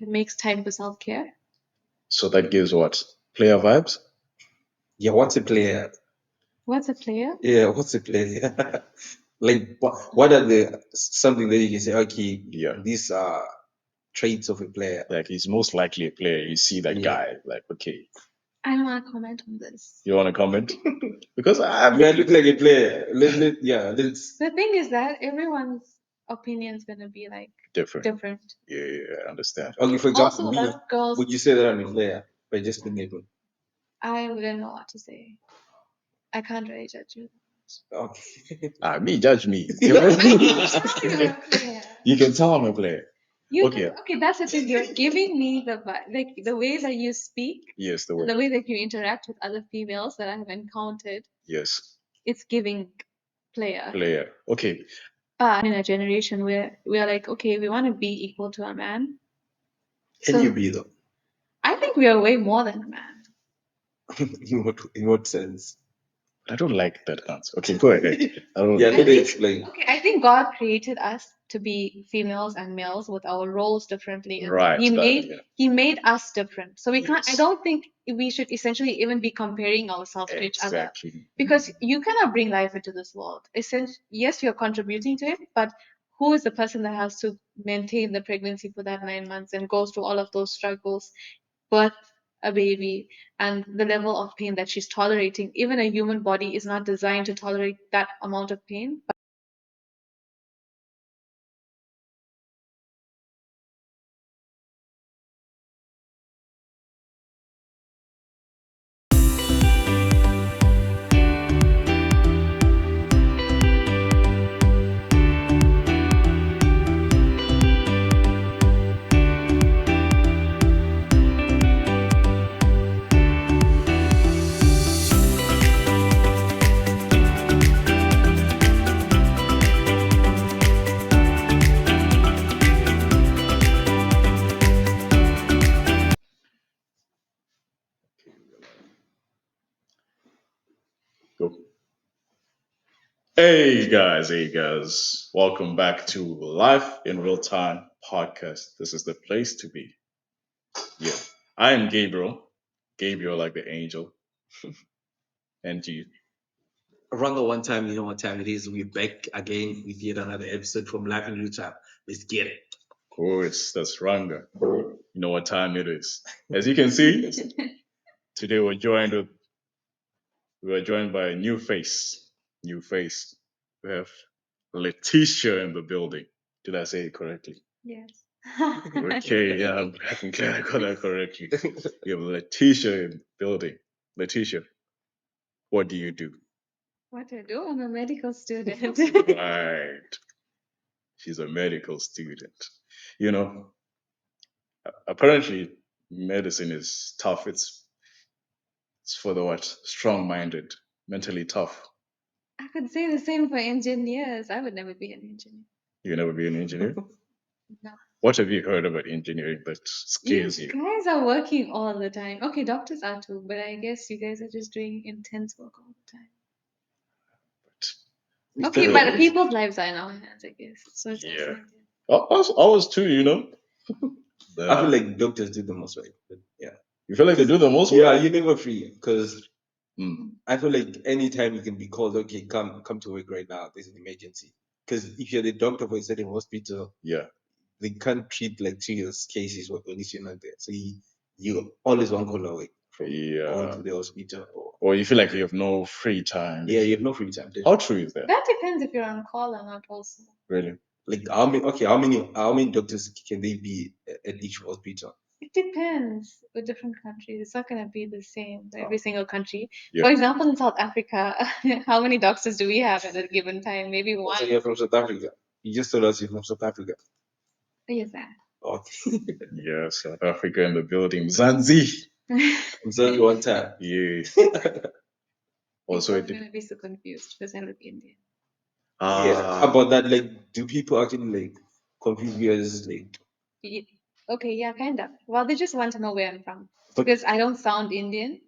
It makes time for self-care. So that gives what? Player vibes? Yeah, what's a player? What's a player? Yeah, what's a player? Like, what are the something that you can say? Okay, Yeah. these are traits of a player. Like he's most likely a player. You see that Yeah. guy, like, okay. I don't want to comment on this. You want to comment? Because I mean, I look like a player. Let's. The thing is that everyone's opinion is gonna be like different. Yeah, I understand. Okay, for example, Also, a lot of girls. would you say that I'm a player by just being able? I wouldn't know what to say. I can't really judge you. Okay. Me, judge me. You're a player. You can tell I'm a player. Okay, that's the thing. You're giving me the way that you speak. Yes, the way that you interact with other females that I have encountered. Yes. It's giving player. Player. Okay. But in a generation where we are like, okay, we want to be equal to a man. Can you be though? I think we are way more than a man. In what sense? I don't like that answer. Okay, go ahead. I don't. Yeah, let me explain. Okay, I think God created us to be females and males with our roles differently. Right. He made us different. So we can't. I don't think we should essentially even be comparing ourselves to each other, because you cannot bring life into this world. Yes, you're contributing to it, but who is the person that has to maintain the pregnancy for that 9 months and goes through all of those struggles, birth a baby, and the level of pain that she's tolerating? Even a human body is not designed to tolerate that amount of pain. Go. Hey guys, welcome back to Life in Real Time podcast. This is the place to be. Yeah, I am Gabriel like the angel, and you. Around the one time, you know what time it is. We're back again with yet another episode from Life in Real Time. Let's get it. Of course, that's Ranga. You know what time it is. As you can see, today we're joined by a new face. New face. We have Letitia in the building. Did I say it correctly? Yes. Okay, yeah, I'm glad I got that correctly. We have Letitia in the building. Letitia, what do you do? What do I do? I'm a medical student. Right. She's a medical student. You know, apparently medicine is tough. It's for the what? Strong-minded, mentally tough. I could say the same for engineers. I would never be an engineer. You'll never be an engineer? No. What have you heard about engineering that scares you? You guys are working all the time. Okay, doctors are too, but I guess you guys are just doing intense work all the time. Okay, but people's lives are in our hands, I guess. So it's yeah. Ours too, you know. I feel like doctors do the most work. Yeah. You feel like they do the most work? Yeah, you're never free because I feel like anytime you can be called, okay, come to work right now. There's an emergency. Because if you're the doctor for a certain hospital, yeah, they can't treat like serious cases or at least you're not there. So you always one call away from going to the hospital. Oh, you feel like you have no free time. Yeah, you have no free time. How true is that? That depends if you're on call or not also. Really? Like how many doctors can they be at each hospital? It depends with different countries. It's not going to be the same for every single country. Yeah. For example, in South Africa, how many doctors do we have at a given time? Maybe one. So you're from South Africa. You just told us you're from South Africa. Yes, sir. Okay. Yeah, South Africa in the building. Mzansi. Mzansi one time. Yeah. Also, I'm going to be so confused because I look Indian. Yeah. About that, like, do people actually like confuse you as like? Okay, yeah, kind of. Well, they just want to know where I'm from because I don't sound Indian.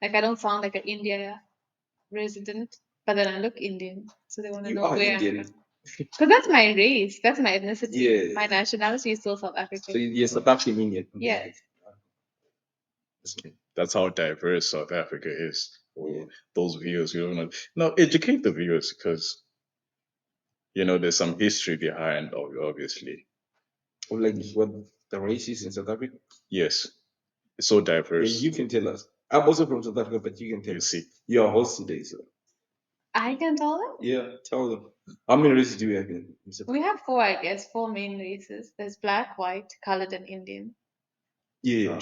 Like I don't sound like an India resident, but then I look Indian, so they want to know where I'm from. Because that's my race. That's my ethnicity. Yeah. My nationality is still South African. So you're South African Indian. Yes. That's how diverse South Africa is. Yeah. Those viewers, you know, now educate the viewers because there's some history behind, obviously. Like what the race is in South Africa? Yes, it's so diverse. Yeah, you can tell us. I'm also from South Africa, but you can tell us. See, you're a host today, so I can tell them? yeah, tell them. How many races do we have in South Africa? We have four, I guess, four main races. There's black, white, colored, and Indian. Yeah,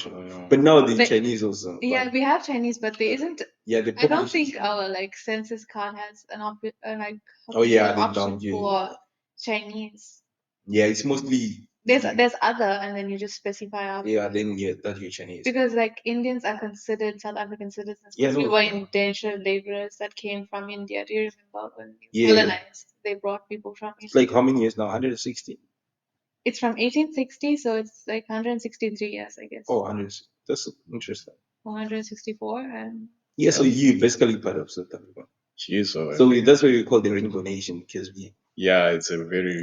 but now the Chinese also. Yeah, we have Chinese, but there isn't. Yeah, the I don't population. think our census card has an Oh yeah, they option don't. Yeah, for Chinese. yeah, it's mostly There's other, and then you just specify after. yeah, then yeah, that you're Chinese. Because like Indians are considered South African citizens. Yeah, Because we no. were indentured laborers that came from India. Do you remember when we Yeah. colonized? They brought people from It's India. like how many years now? 160. It's from 1860, so it's like 163 years, I guess. Oh, 100. That's interesting. 164 and Yeah, so you basically part of South Africa. Jeez, So that's why we call the Rainbow Nation because yeah, it's a very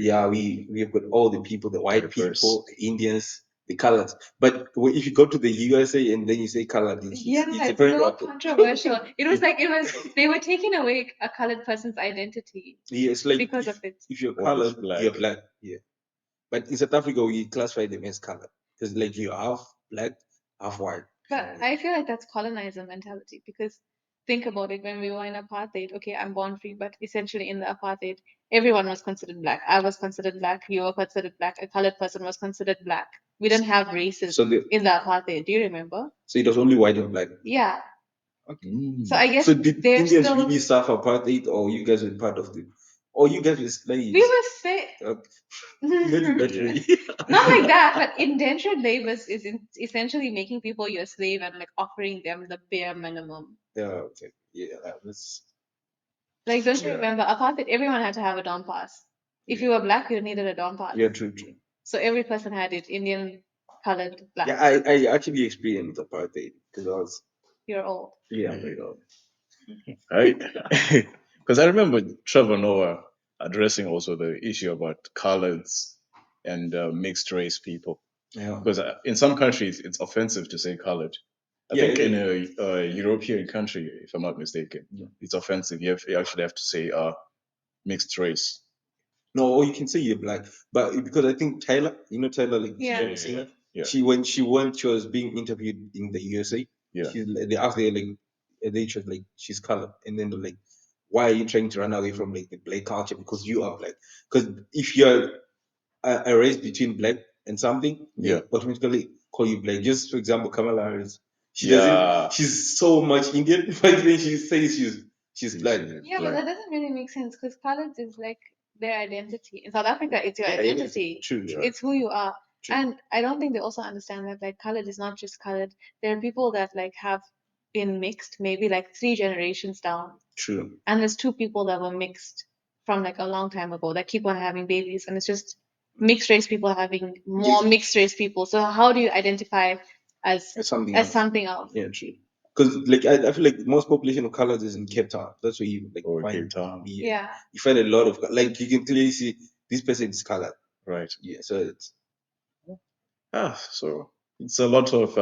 we've got all the people, the white diverse. people, the Indians, the colors. But if you go to the USA and then you say colored, it's very so controversial. They were taking away a colored person's identity. Yeah, it's like because of it. If you're colored, you're black. Yeah. But in South Africa, we classify them as colored because like you're half black, half white. But I feel like that's colonizer mentality because think about it, when we were in apartheid, okay, I'm born free, but essentially in the apartheid, everyone was considered black. I was considered black, you were considered black, a colored person was considered black. We didn't have races in the apartheid. Do you remember? So it was only white and black. Yeah. Okay. So I guess So did Indians still, really suffer apartheid, or you guys were part of the, or you guys were slaves? we were Maybe literally. not like that, but indentured labor is essentially making people your slave and like offering them the bare minimum. Yeah. Okay. Yeah. That's like, don't you remember apartheid? Everyone had to have a Dom pass. If you were black, you needed a Dom pass. Yeah, true, true. So every person had it, Indian, colored, black. Yeah, I actually experienced apartheid because I was. You're old. Yeah, I'm very old. Right? Because I remember Trevor Noah addressing also the issue about coloreds and mixed race people. Yeah. Because in some countries, it's offensive to say colored. I think in a European country, if I'm not mistaken, it's offensive. You actually have to say mixed race. No, or you can say you're black, but because I think Tyler, Tyler, like Yeah. singer, Yeah. she was being interviewed in the USA. Yeah. They asked her like, she was like, she's colored, and then they're like, why are you trying to run away from like the black culture because you are black? Because if you're a race between black and something, they automatically call you black. Just for example, Kamala Harris, she's so much Indian, but then she says she's black. Yeah, but that doesn't really make sense because colored is like their identity. In South Africa, it's your identity. True. It's who you are. True. And I don't think they also understand that like colored is not just colored. There are people that like have been mixed maybe like 3 generations down. True. And there's 2 people that were mixed from like a long time ago that keep on having babies, and it's just mixed race people having more mixed race people. So how do you identify as something else? Something else? Yeah, true. Because like I feel like most population of colors is in Cape Town. That's where you like find Cape Town. Yeah. You find a lot of like you can clearly see this person is colored. Right. Yeah. So it's so it's a lot of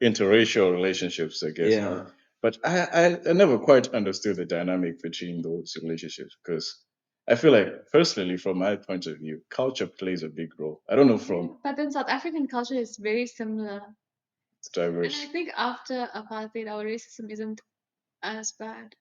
interracial relationships, I guess. Yeah. But I never quite understood the dynamic between those relationships because I feel like, personally, from my point of view, culture plays a big role. I don't know from. But then South African culture is very similar. It's diverse. And I think after apartheid, our racism isn't as bad.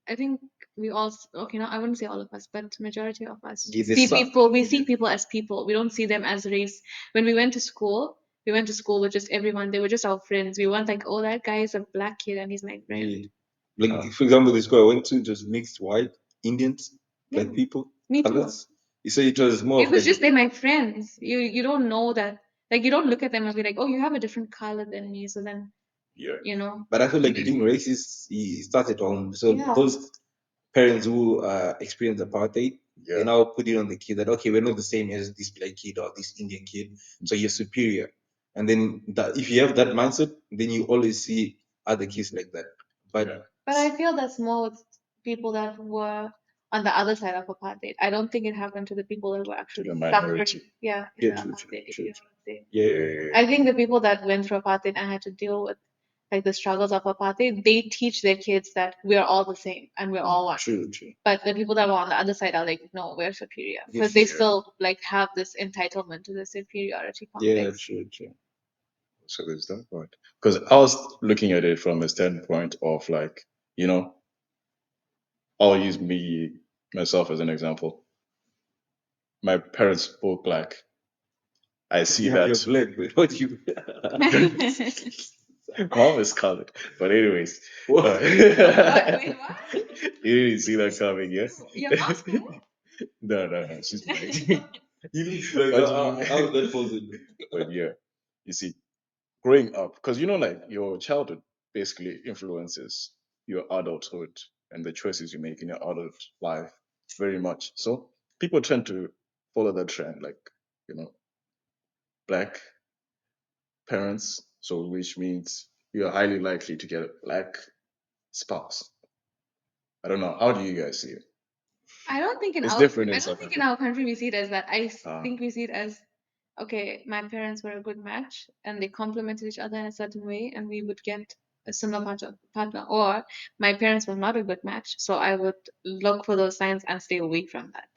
I think we all, okay, now I wouldn't say all of us, but majority of us Yeah, we see people as people. We don't see them as race. When we went to school with just everyone. They were just our friends. We weren't like, oh, that guy is a black kid and he's my friend. Yeah. Like for example, the school I went to just mixed white Indians, black people, Me too. colors. You say it was more. It was just they're my friends. You don't know that. Like you don't look at them and be like, oh, you have a different color than me. So then, But I feel like being racist, he started home. So those parents who experienced apartheid, they now put it on the kid that okay, we're not the same as this black kid or this Indian kid, so you're superior. And then if you have that mindset, then you always see other kids like that. But I feel that's more with people that were on the other side of apartheid. I don't think it happened to the people that were actually the suffering. minority. Yeah, in Yeah, the true, apartheid. If true, you true. know what I'm saying. Yeah. I think the people that went through apartheid and had to deal with like the struggles of apartheid, they teach their kids that we're all the same and we're all one. True, true. But the people that were on the other side are like, no, we're superior Yeah, because they sure. still like have this entitlement to the superiority Yeah, complex. true, true. So there's that part. Because I was looking at it from a standpoint of like, you know, I'll use me myself as an example. My parents spoke black. I see Yeah, you're that. black, but what you? Mom is colored. But anyways, What? Wait, what? you didn't see that coming, yes? Your mom's cool? No, she's black. He looks like But how that falls in. but yeah, you see, growing up, because you know, like your childhood basically influences your adulthood and the choices you make in your adult life very much. So people tend to follow that trend, like you know, black parents, so which means you're highly likely to get a black spouse. I don't know. How do you guys see it? I don't think in It's our different I in don't South think in Africa. our country we see it as that. Ah, Think we see it as okay, my parents were a good match and they complemented each other in a certain way and we would get a similar partner. Or my parents were not a good match, so I would look for those signs and stay away from that.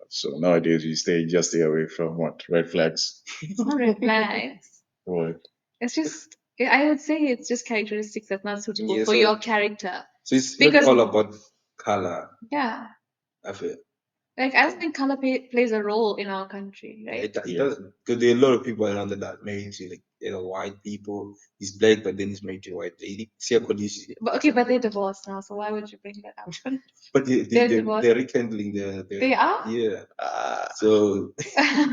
so nowadays you stay away from what red flags. It's not red flags. What? It's just I would say it's just characteristics that's not suitable Yeah, for so your character. so it's not Because all about color. yeah, I feel. like I don't think color plays a role in our country, Yeah, right? it Yeah. doesn't because there are a lot of people around that married to like white people. He's black, but then he's married to a white lady. See how conditions. But okay, but they're divorced now, so why would you bring that up? But They're divorced. they're rekindling their They are? yeah. Ah, So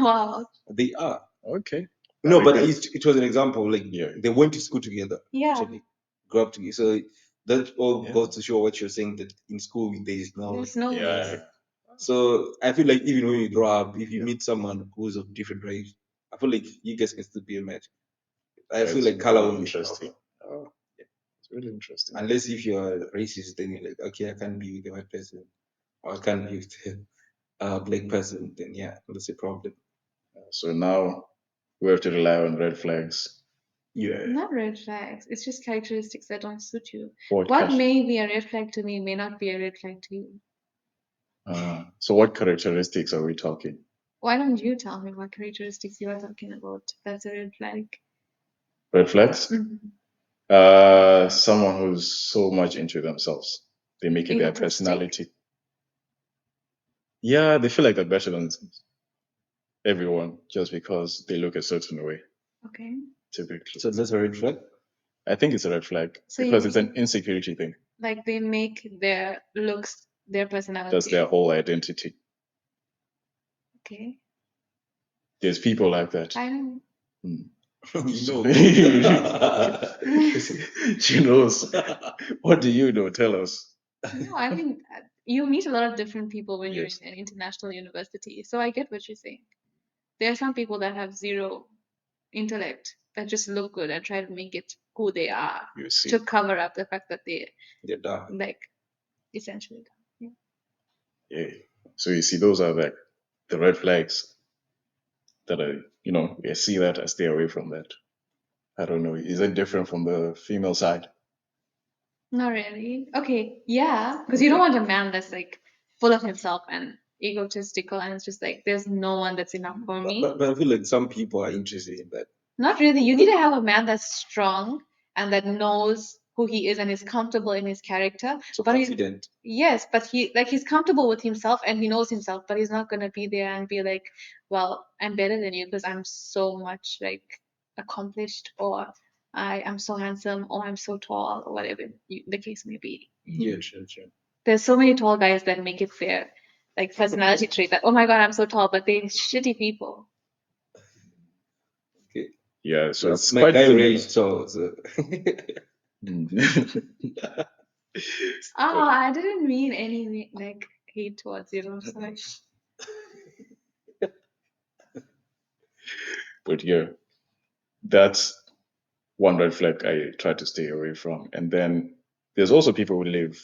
Wow. they are. okay. No, Are but they it was an example. Like Yeah. they went to school together. Yeah. Actually, grew up together. So that all Yeah. goes to show what you're saying that in school there is no. There's no Yeah. way. So I feel like even when you grow up, if you Yeah. meet someone who's of different race, I feel like you guys can still be a match. I feel That's like color really won't be interesting. enough. Oh, it's really interesting. Unless if you're racist, then you're like, okay, I can't be with the white person, or I can't be with a black person. Then yeah, that's a problem. So now we have to rely on red flags. Yeah. Not red flags. It's just characteristics that don't suit you. What What char- may be a red flag to me may not be a red flag to you. so what characteristics are we talking? Why don't you tell me what characteristics you are talking about? That's a red flag. Red flags? Mhm. Someone who's so much into themselves. They make it their Egotistic? personality. Yeah, they feel like they're better than everyone just because they look a certain way, Okay. typically. So that's a red flag. I think it's a red flag So you because it's an mean insecurity thing. like they make their looks their That's personality? their whole identity. Okay. There's people like that. I know. Hmm. You know. She knows. What do you know? Tell us. No, I mean, you meet a lot of different people when you're Yes. in an international university. So I get what you're saying. There are some people that have zero intellect that just look good and try to make it who they are You see. to cover up the fact that They're dark. like essentially. Yeah. Yeah. So you see, those are the red flags that I see that I stay away from that. I don't know. Is it different from the female side? Not really. Okay, yeah, because you don't want a man that's like full of himself and egotistical and it's just like there's no one that's enough for me. But I feel like some people are interested in that. Not really. You need to have a man that's strong and that knows who he is and is comfortable in his character. So But confident. yes, but he's comfortable with himself and he knows himself, but he's not gonna be there and be like, well, I'm better than you because I'm so much like accomplished or I am so handsome or I'm so tall or whatever the case may be. Yeah, sure. There's so many tall guys that make it their like personality trait that oh my god I'm so tall, but they're shitty people. Okay. Yeah. So it's My quite guy similar. raised tall, so Oh, I didn't mean any like hate towards you. I'm sorry. But yeah, that's one red flag I try to stay away from. And then there's also people who live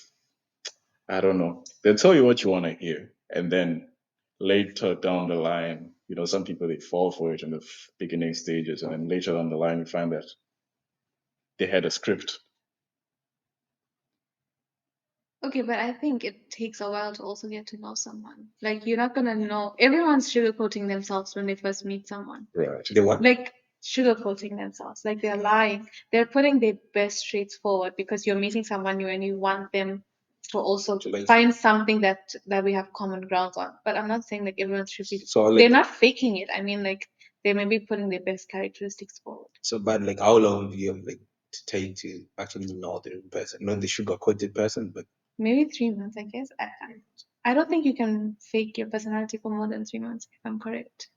I don't know. They'll tell you what you want to hear, and then later down the line, some people they fall for it in the beginning stages, and then later down the line, you find that they had a script. Okay, but I think it takes a while to also get to know someone. Like you're not gonna know. Everyone's sugarcoating themselves when they first meet someone. Right. They what? Like sugarcoating themselves. Like they're lying. They're putting their best traits forward because you're meeting someone new and you want them to also To like find something that we have common grounds on. But I'm not saying like everyone should be. so They're like not faking it. I mean like they may be putting their best characteristics forward. so but like how long do you have like to take to actually know the real person? Not the sugar coated person, but Maybe 3 months, I guess. I don't think you can fake your personality for more than 3 months, if I'm correct.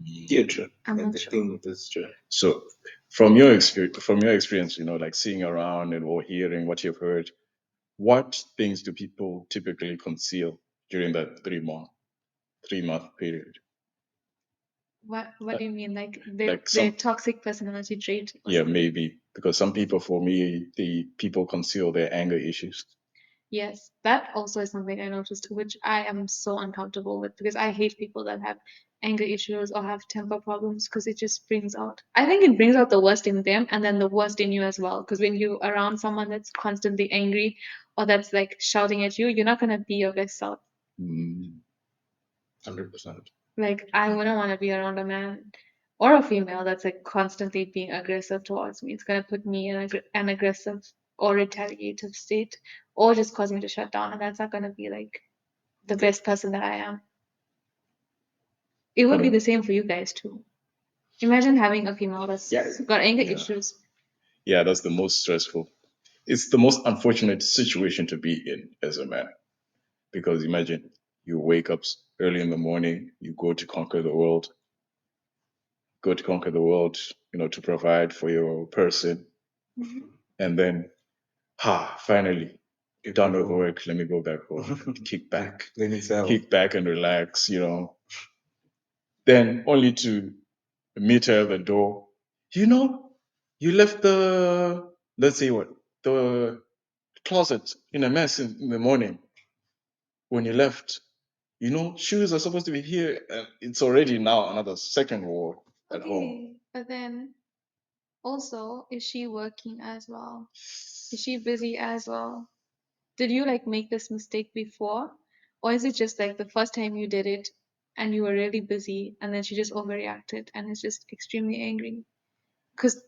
yeah, true. I'm And not the sure. thing is true. So, from your experience, like seeing around and or hearing what you've heard, what things do people typically conceal during that 3-month period? What do you mean? Like Like their some, toxic personality trait or yeah, something? maybe because some people, for me, the people conceal their anger issues. Yes, that also is something I noticed, which I am so uncomfortable with because I hate people that have anger issues or have temper problems because it just brings out, I think it brings out the worst in them and then the worst in you as well. Because when you're around someone that's constantly angry or that's like shouting at you, you're not going to be your best self. Mm, 100%. Like, I wouldn't want to be around a man or a female that's like constantly being aggressive towards me. It's going to put me in an aggressive or retaliative state or just cause me to shut down. And that's not going to be like the best person that I am. It would be the same for you guys too. Imagine having a female that's Yeah. got anger yeah, issues. yeah, that's the most stressful. It's the most unfortunate situation to be in as a man because imagine you wake up early in the morning, you go to conquer the world, to provide for your person, Mhm. and then, finally, done with work. Let me go back home, Then it's out. kick back and relax. Then only to meet her at the door. You know, you left let's say what the closet in a mess in the morning when you left. Shoes are supposed to be here, and it's already now another second war at home. Okay, but then also, is she working as well? Is she busy as well? Did you like make this mistake before? Or is it just like the first time you did it and you were really busy and then she just overreacted and is just extremely angry? Because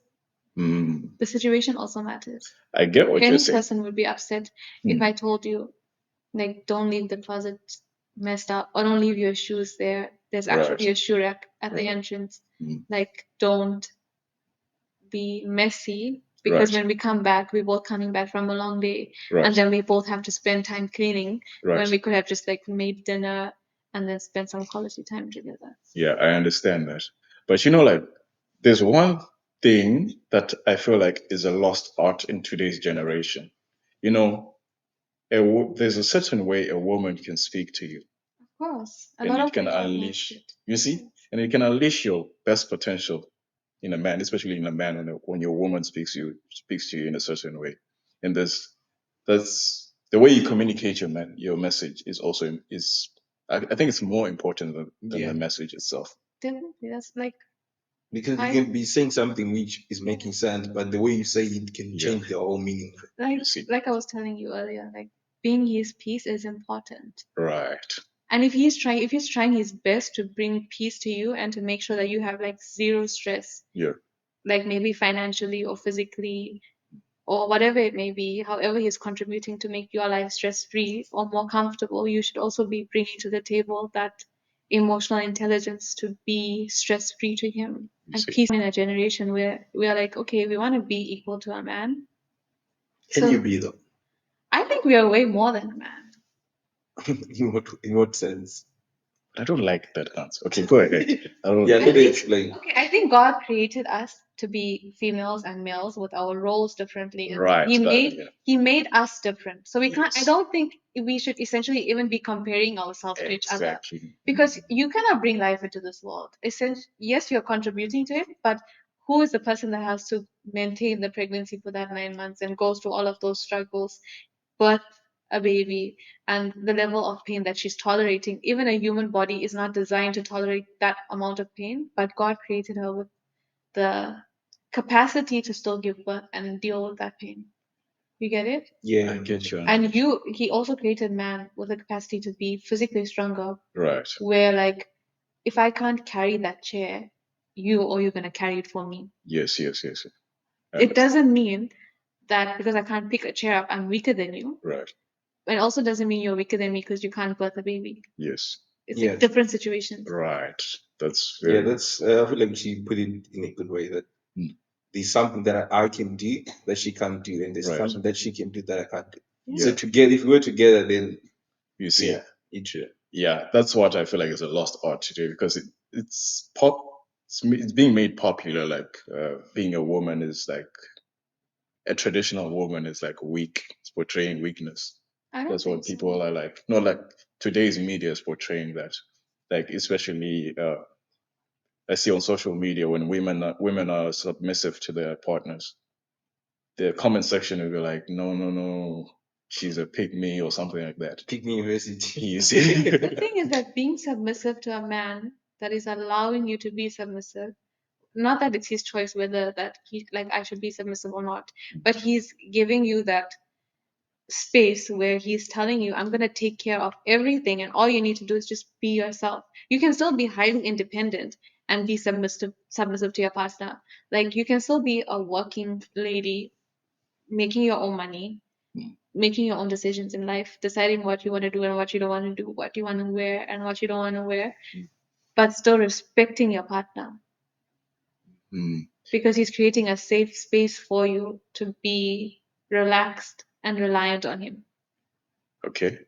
Mm, the situation also matters. I get what you're Any saying. person would be upset if I told you, like, don't leave the closet messed up or don't leave your shoes there. There's Right. actually a shoe rack at the Right. entrance. Mm. Like, don't be messy because Right. when we come back, we're both coming back from a long day, Right. and then we both have to spend time cleaning when Right. we could have just like made dinner and then spent some quality time together. Yeah, I understand that. But like, there's one thing that I feel like is a lost art in today's generation. You know, there's a certain way a woman can speak to you, Of course, a and lot it of can people have lost unleash, it. you see, Yes. and it can unleash your best potential in a man, especially in a man when your woman speaks to you in a certain way. And that's the way you communicate your message is also is I think it's more important than Yeah. the message itself. Definitely, that's like Because you I can be saying something which is making sense, but the way you say it can Yeah. change the whole meaning of it. like You see. like I was telling you earlier, like being his peace is important. Right. And if he's trying his best to bring peace to you and to make sure that you have like zero stress, Yeah. like maybe financially or physically or whatever it may be, however he's contributing to make your life stress free or more comfortable, you should also be bringing to the table that emotional intelligence to be stress free to him. You And see. peace in a generation where we are like, okay, we want to be equal to a man. Can you So be though? I think we are way more than a man. In what sense? I don't like that answer. Okay, go ahead. I don't. Yeah, I let me think explain. okay, I think God created us to be females and males with our roles differently. And Right. he made us different. So we can't I Yes. don't think we should essentially even be comparing ourselves to each other. Exactly. Because you cannot bring life into this world. Yes, you're contributing to it, but who is the person that has to maintain the pregnancy for that 9 months and goes through all of those struggles, birth a baby and the level of pain that she's tolerating. Even a human body is not designed to tolerate that amount of pain, but God created her with the capacity to still give birth and deal with that pain. You get it? Yeah, I get you. And he also created man with the capacity to be physically stronger, Right. where like if I can't carry that chair, you're gonna carry it for me. Yes. It doesn't mean that because I can't pick a chair up, I'm weaker than you. Right. It also doesn't mean you're weaker than me because you can't birth a baby. Yes. It's like Yes. different situations. Right. That's Yeah, very. that's. I feel like she put it in a good way that there's something that I can do that she can't do, and there's Right. something that she can do that I can't do. Yeah. So together, if we were together, then You see. yeah, it Yeah, that's what I feel like is a lost art today because it's pop. It's being made popular. Like being a woman is like a traditional woman is like weak. It's portraying weakness. I don't That's think what so. people are like. Not like today's media is portraying that. Like especially I see on social media when women are submissive to their partners, the comment section will be like, no, she's a pygmy or something like that. pick me university. You see? The thing is that being submissive to a man that is allowing you to be submissive, not that it's his choice whether that he like I should be submissive or not, but he's giving you that space where he's telling you, I'm gonna take care of everything, and all you need to do is just be yourself. You can still be highly independent and be submissive to your partner. Like you can still be a working lady, making your own money, making your own decisions in life, deciding what you want to do and what you don't want to do, what you want to wear and what you don't want to wear, but still respecting your partner Mm, because he's creating a safe space for you to be relaxed and reliant on him. okay.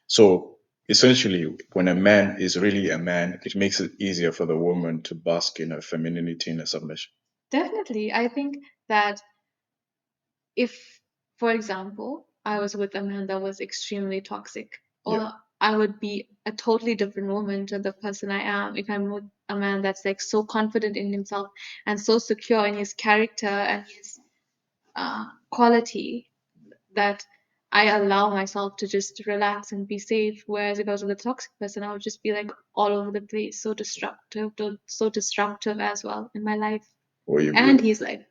So essentially, when a man is really a man, it makes it easier for the woman to bask in her femininity and her submission. Definitely. I think that if, for example, I was with a man that was extremely toxic, or Yeah. I would be a totally different woman to the person I am if I'm with a man that's like so confident in himself and so secure in his character and his quality that I allow myself to just relax and be safe. Whereas if I was with a toxic person, I would just be like all over the place, so destructive as well in my life Or you and be his life.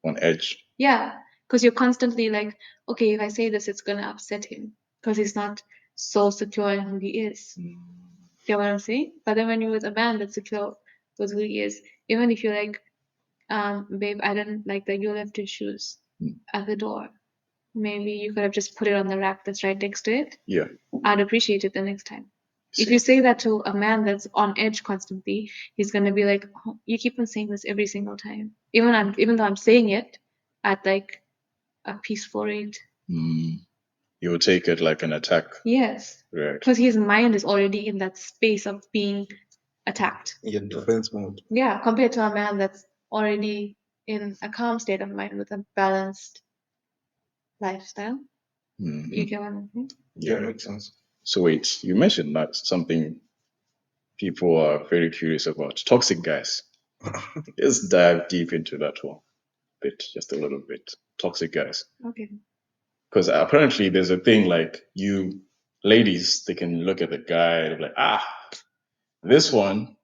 on edge. Yeah, because you're constantly like, okay, if I say this, it's gonna upset him because he's not so secure in who he is. Get what I'm saying? But then when you're with a man that's secure with who he is, even if you're like, babe, I didn't like that you left your shoes at the door. Maybe you could have just put it on the rack that's right next to it. Yeah. I'd appreciate it the next time. If See. you say that to a man that's on edge constantly, he's gonna be like, oh, you keep on saying this every single time. Even though I'm saying it at like a peaceful rate. You will take it like an attack. Yes. Right. Because his mind is already in that space of being attacked. Yeah, defense mode. Yeah, compared to a man that's already in a calm state of mind with a balanced lifestyle. You get what I'm saying? Yeah, makes sense. So wait, you mentioned that something people are very curious about. Toxic guys. Let's dive deep into that one bit, just a little bit. Toxic guys. Okay. Because apparently there's a thing like you ladies, they can look at the guy and be like, this one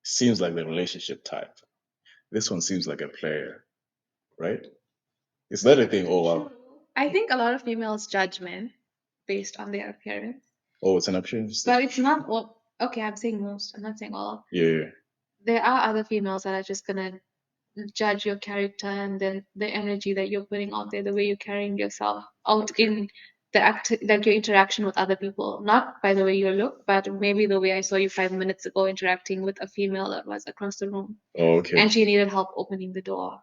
seems like the relationship type. This one seems like a player, right? Is that a thing? Oh, wow. I think a lot of females judge men based on their appearance. Oh, it's an appearance. But it's not all. Okay, I'm saying most. I'm not saying all. Yeah. There are other females that are just gonna judge your character and then the energy that you're putting out there, the way you're carrying yourself out in the like your interaction with other people, not by the way you look, but maybe the way I saw you 5 minutes ago interacting with a female that was across the room. Oh, okay. And she needed help opening the door.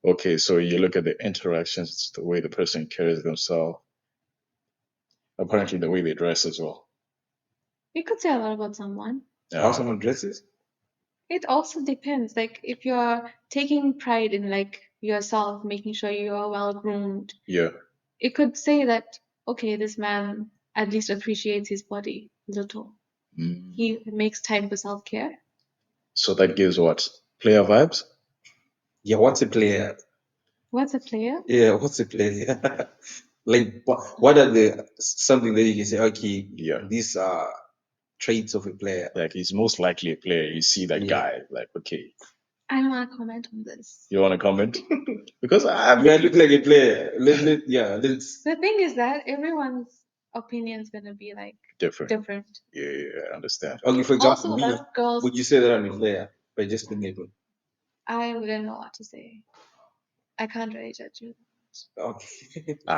Okay, so you look at the interactions, the way the person carries themselves, apparently the way they dress as well. You could say a lot about someone. How someone dresses? It also depends. Like if you're taking pride in like yourself, making sure you're well groomed, Yeah. it could say that okay, this man at least appreciates his body a little. He makes time for self care. So that gives what? Player vibes? Yeah, what's a player? What's a player? Yeah, what's a player? Like, what are the something that you can say? Okay, Yeah. these are traits of a player. Like he's most likely a player. You see that Yeah. guy, like, okay, I don't want to comment on this. you want to comment? Because I You look like a player. Let's. The thing is that everyone's opinion is gonna be like different. Yeah, I understand. Okay, for Also, example, a me, lot of girls, would you say that I'm a player by just being able? I wouldn't know what to say. I can't really judge you. Okay.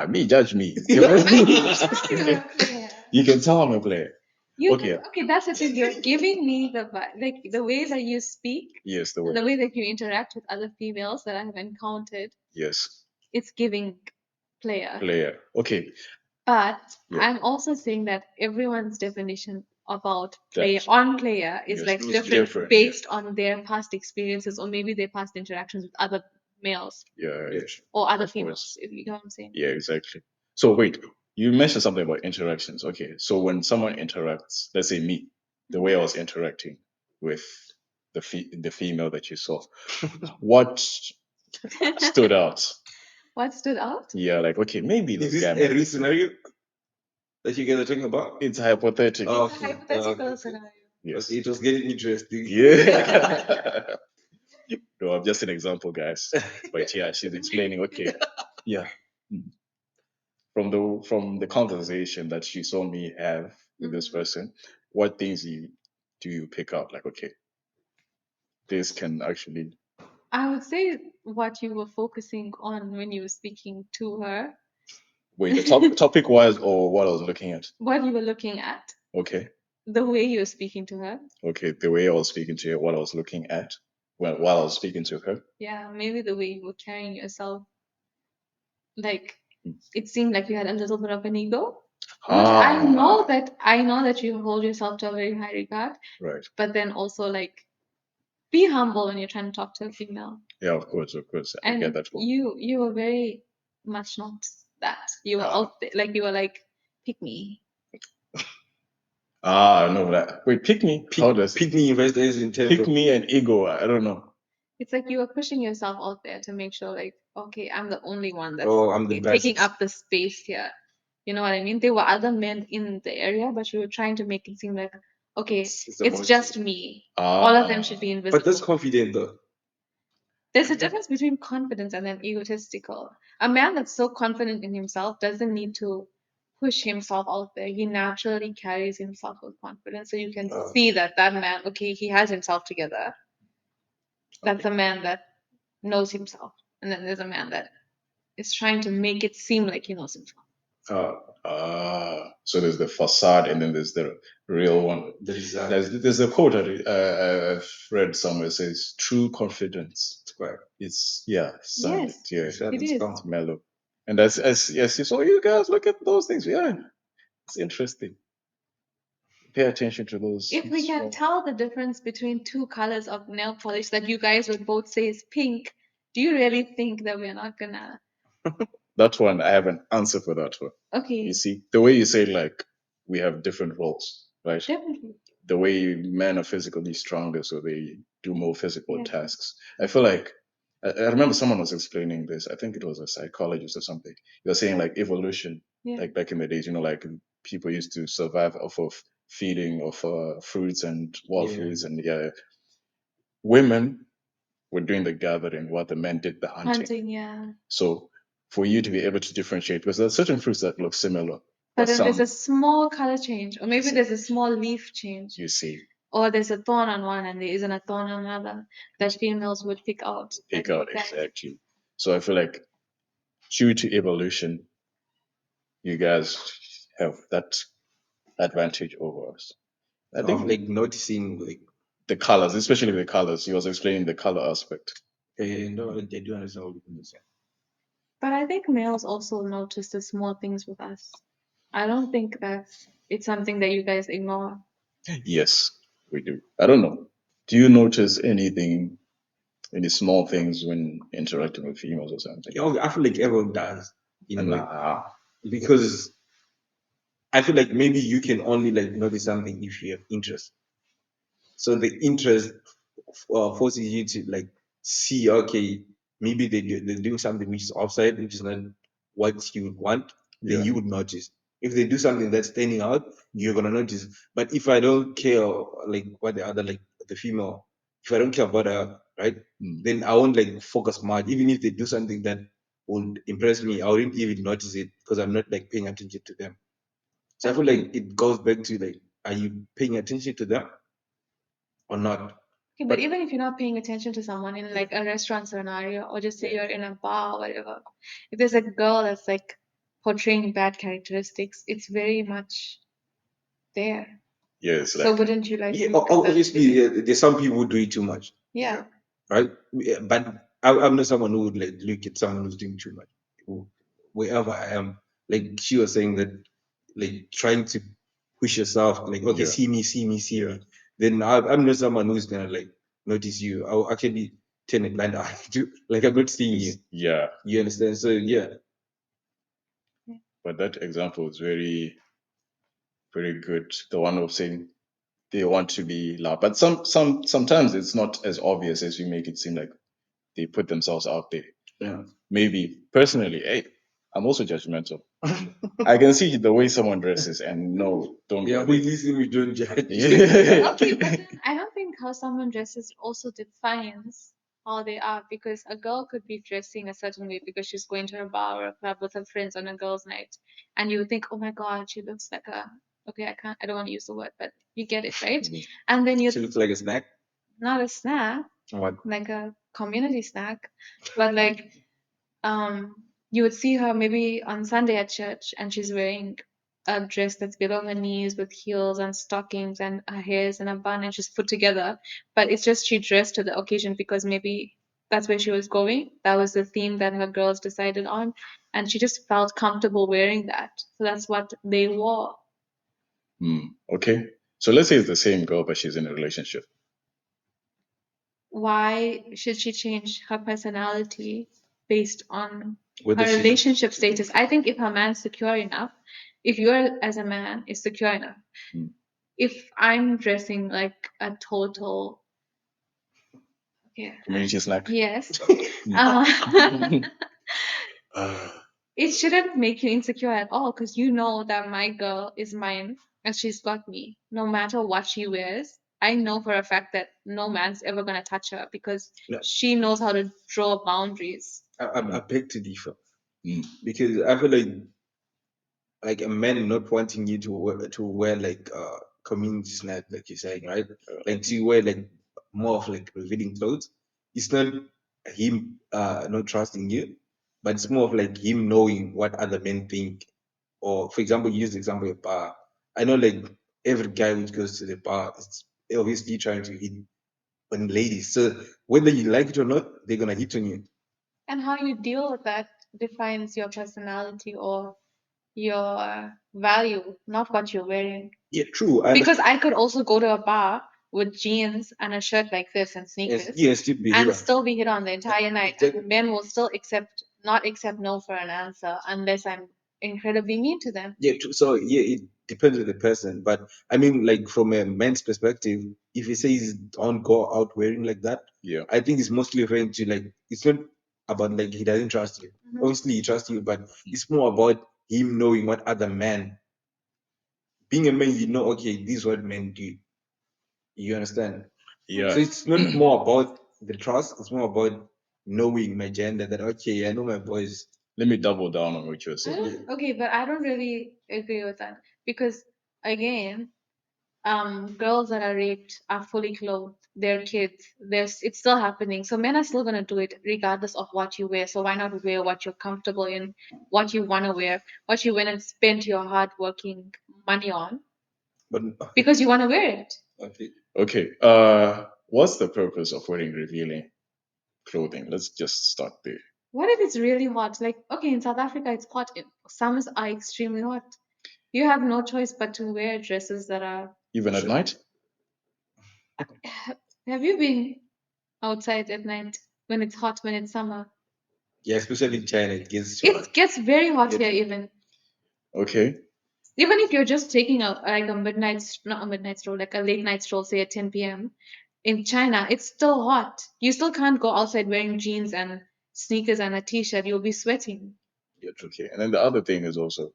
Me, judge me. You're a player. You can tell I'm a player. You Okay. okay, that's the thing. You're giving me the like the way that you speak, Yes, the and way. the way that you interact with other females that I have encountered. Yes, It's giving player. player. Okay. But Yeah. I'm also saying that everyone's definition about That's- player is Yes, like it's different, different, based on their past experiences or maybe their past interactions with other males Yeah, yeah. or other Of females, course. if you know what I'm saying. Yeah, exactly. So wait, you mentioned something about interactions. Okay, so when someone interacts, let's say me, the way I was interacting with the female that you saw, what stood out? What stood out? Yeah, like okay, maybe Is this this guy a might real be scenario that you guys are talking about? It's hypothetical. It's a hypothetical scenario. Yes. Okay, it was getting interesting. Yeah. No, I'm just an example, guys. But yeah, she's explaining. Okay. Yeah. Mm. From the conversation that she saw me have with this Mhm. person, what things do you pick up? Like, okay, this can actually I would say what you were focusing on when you were speaking to her, wait the topic was or what I was looking at. what you were looking at, Okay. the way you were speaking to her. Okay, the way I was speaking to her, what I was looking at while I was speaking to her. Yeah, maybe the way you were carrying yourself. Like, Mm. it seemed like you had a little bit of an ego. Which Ah. I know that you hold yourself to a very high regard, Right. but then also like be humble when you're trying to talk to a female. Yeah, of course, I And get that one. you were very much not that. You were out there, like you were like, pick me. No, that wait, pick me. How does Pick me investors in terms pick of me and ego? I don't know. It's like you were pushing yourself out there to make sure, like, okay, I'm the only one that's oh, I'm the taking best. up the space here. You know what I mean? There were other men in the area, but you were trying to make it seem like, okay, It's the it's most- just me. All of them should be invisible. But that's confident though. There's a difference between confidence and then egotistical. A man that's so confident in himself doesn't need to push himself out there. He naturally carries himself with confidence. So you can see that man, okay, he has himself together. That's a man that knows himself. And then there's a man that is trying to make it seem like he knows himself. So there's the facade and then there's the real one. There's a quote that I've read somewhere. It says, "True confidence. It's solid. Yes, Yeah, it is. it's mellow." And that's as yes. So you guys look at those things. Yeah, it's interesting. Pay attention to those. If we can tell the difference between two colors of nail polish that you guys would both say is pink, do you really think that we're not gonna? That one, I have an answer for that one. Okay, You see, the way you say like we have different roles, right? definitely. The way men are physically stronger, so they do more physical Yes. tasks. I feel like I remember someone was explaining this. I think it was a psychologist or something. They were saying like evolution, Yeah. like back in the days, like people used to survive off of feeding of fruits and wild foods, and women were doing the gathering while the men did the hunting. Hunting, yeah. So for you to be able to differentiate, because there are certain fruits that look similar, But then there's some a small color change, or maybe there's a small leaf change, you see or there's a thorn on one and there isn't a thorn on another that females would pick out. pick that out you guys- exactly. So I feel like due to evolution, you guys have that advantage over us. I Of think like noticing like the colors, especially the colors. He was explaining the color aspect. no, they do understand what you're saying. But I think males also notice the small things with us. I don't think that's it's something that you guys ignore. Yes, we do. I don't know. Do you notice anything, any small things when interacting with females or something? Yeah, I feel like everyone does, Nah. because I feel like maybe you can only like notice something if you have interest. So the interest forces you to like see, okay, maybe they're doing something which is outside, which is not what you would want. then you would notice. If they do something that's standing out, you're gonna notice. But if I don't care, like what the other, like the female, if I don't care about her, right, then I won't like focus much. Even if they do something that would impress me, I wouldn't even notice it because I'm not like paying attention to them. So I feel like it goes back to like, are you paying attention to them or not? Okay, but even if you're not paying attention to someone in like a restaurant scenario, or just say you're in a bar or whatever, if there's a girl that's like portraying bad characteristics, it's very much there. Yes, So wouldn't you like Yeah, look at that? obviously, there's some people who do it too much, Yeah. right? But I'm not someone who would like look at someone who's doing too much. Wherever I am, like she was saying that, like trying to push yourself, like okay, see me, see me, see me. Then I'm not someone who's gonna like notice you. I'll actually turn a blind eye to, like I'm not seeing you. Yeah. You understand? So yeah. But that example is very, very good. The one of saying they want to be loved, but sometimes it's not as obvious as you make it seem. Like they put themselves out there. Yeah. Maybe personally, hey, I'm also judgmental. I can see the way someone dresses, and no, don't Yeah, go we there. listen, we don't judge. Yeah. Okay, but then I don't think how someone dresses also defines how they are, because a girl could be dressing a certain way because she's going to a bar or a club with her friends on a girls' night, and you would think, oh my God, she looks like a, okay, I don't want to use the word, but you get it, right? And then you, She looks like a snack. not a snack, What? like a community snack, but like um you would see her maybe on Sunday at church and she's wearing a dress that's below her knees with heels and stockings, and her hair is in a bun and she's put together. But it's just she dressed to the occasion because maybe that's where she was going. That was the theme that her girls decided on, and she just felt comfortable wearing that. So that's what they wore. Okay. So let's say it's the same girl, but she's in a relationship. Why should she change her personality based on Whether her she's relationship status? I think if her man's secure enough, if you're as a man is secure enough, if I'm dressing like a total, yeah, Community snack. yes, uh, it shouldn't make you insecure at all, because you know that my girl is mine and she's got me. No matter what she wears, I know for a fact that no man's ever gonna touch her because no, she knows how to draw boundaries. I beg to differ because I feel like a man not wanting you to wear like community snack, like you're saying, right? Like to wear like more of like revealing clothes. It's not him not trusting you, but it's more of like him knowing what other men think. Or for example, use the example of bar. I know like every guy which goes to the bar is obviously trying to hit on ladies. So whether you like it or not, they're gonna hit on you. And how you deal with that defines your personality or your value, not what you're wearing. Yeah, true. And Because I could also go to a bar with jeans and a shirt like this and sneakers yes, to be and here. still be hit on the entire night. Exactly. And men will still not accept no for an answer unless I'm incredibly mean to them. Yeah, true. So yeah, it depends on the person. But I mean, like from a man's perspective, if he says don't go out wearing like that, Yeah. I think it's mostly referring to like it's not about like he doesn't trust you. Obviously, he trusts you, but it's more about him knowing what other men. Being a man, you know, okay, this is what men do. You understand? Yeah. So it's not more about the trust. It's more about knowing my gender. That okay, I know my boys. Let me double down on what you're I saying. don't, okay, but I don't really agree with that because again, girls that are raped are fully clothed. They're kids. It's still happening. So men are still gonna do it regardless of what you wear. So why not wear what you're comfortable in, what you wanna wear, what you went and spent your hard working money on, But because you wanna wear it. okay. Okay. What's the purpose of wearing revealing clothing? Let's just start there. What if it's really hot? Like, okay, in South Africa it's hot. Summers are extremely hot. You have no choice but to wear dresses that are. Even at night? Have you been outside at night when it's hot, when it's summer? Yeah, especially in China, it gets too hot. It gets very hot here even. Okay. Even if you're just taking a midnight, not a midnight stroll, like a late night stroll, say at 10 p.m. in China, it's still hot. You still can't go outside wearing jeans and sneakers and a t-shirt. You'll be sweating. Okay. And then the other thing is also,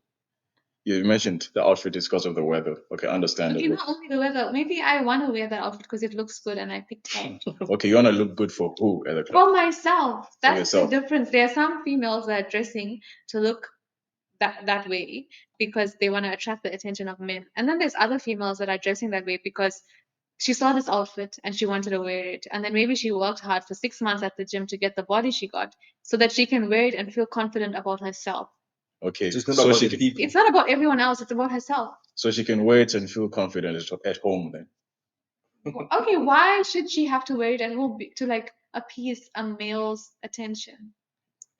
you mentioned the outfit is because of the weather. Okay, Okay, understandable. not only the weather. Maybe I want to wear that outfit because it looks good and I picked it out. Okay, you want to look good for who at the club? For myself. That's yourself. the difference. There are some females that are dressing to look that way because they want to attract the attention of men. And then there's other females that are dressing that way because she saw this outfit and she wanted to wear it. And then maybe she worked hard for 6 months at the gym to get the body she got so that she can wear it and feel confident about herself. Okay, So it's not so about she the can, people. It's not about everyone else, it's about herself. so she can wear it and feel confident at home then. Okay, why should she have to wear it at home to like appease a male's attention?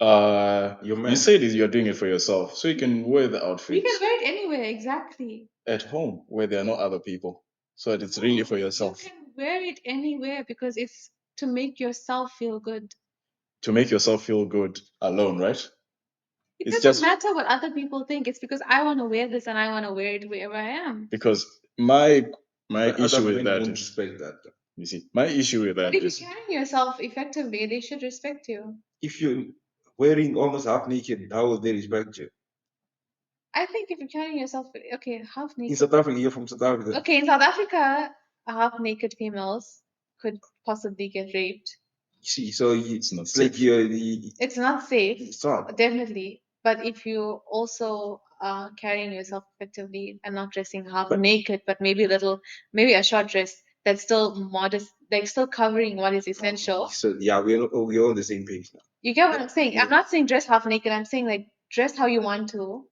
Your Your You man. said is you're doing it for yourself, so you can wear the outfit. You can wear it anywhere, exactly. At home where there are no other people, so that it's really for yourself. You can wear it anywhere because it's to make yourself feel good. To make yourself feel good alone, right? It It's doesn't just matter what other people think. It's because I want to wear this and I want to wear it wherever I am. because my But issue other with men that won't is, respect that. you see, my issue with But that if is, you're carrying yourself effectively, they should respect you. If you're wearing almost half naked, how will they respect you? I think if you're carrying yourself, okay, half In naked. South Africa, you're from South Africa. Okay, in South Africa, half naked females could possibly get raped. See, so it's not it's like safe. It's not safe, It's not. definitely. But if you also are carrying yourself effectively and not dressing half But- naked, but maybe a little, maybe a short dress that's still modest, like still covering what is essential. So yeah, we're on the same page now. You get what I'm saying? Yeah. I'm not saying dress half naked. I'm saying like dress how you want to,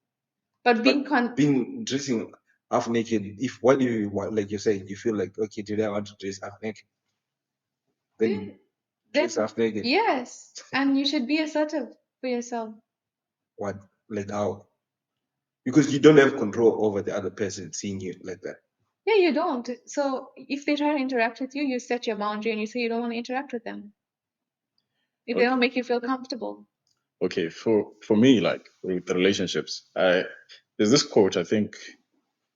but being Being dressing half naked, if what you want, like you're saying, you feel like okay, today I want to dress half naked, then dress half naked. yes, and you should be assertive for yourself. What, like how? Because you don't have control over the other person seeing you like that. Yeah, you don't. So if they try to interact with you, you set your boundary and you say you don't want to interact with them if they don't make you feel comfortable. Okay, for me, like with the relationships, there's this quote. I think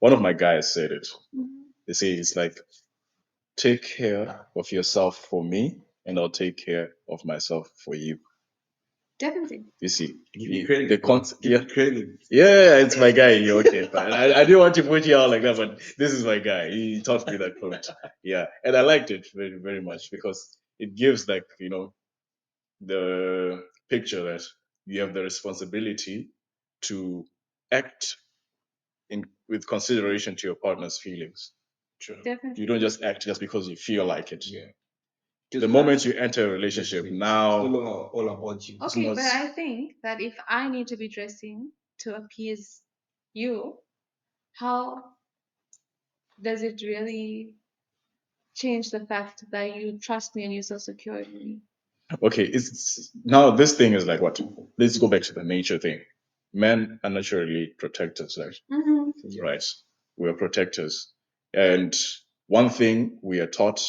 one of my guys said it. They say it's like, take care of yourself for me, and I'll take care of myself for you. Definitely. You see, Give me the credit. Give yeah, me credit. yeah, it's my guy. Okay, fine. I didn't want to put you out like that, but this is my guy. He taught me that quote. Yeah, and I liked it very, very much because it gives like the picture that you have the responsibility to act in with consideration to your partner's feelings. Sure. Definitely. You don't just act just because you feel like it. Yeah. The moment you enter a relationship, It's no now longer all about you. Okay, not- but I think that if I need to be dressing to appease you, how does it really change the fact that you trust me and you're so secure in me? okay, it's now this thing is like what? Let's go back to the nature thing. Men are naturally protectors, right? Mm-hmm. Right. We are protectors. And one thing we are taught,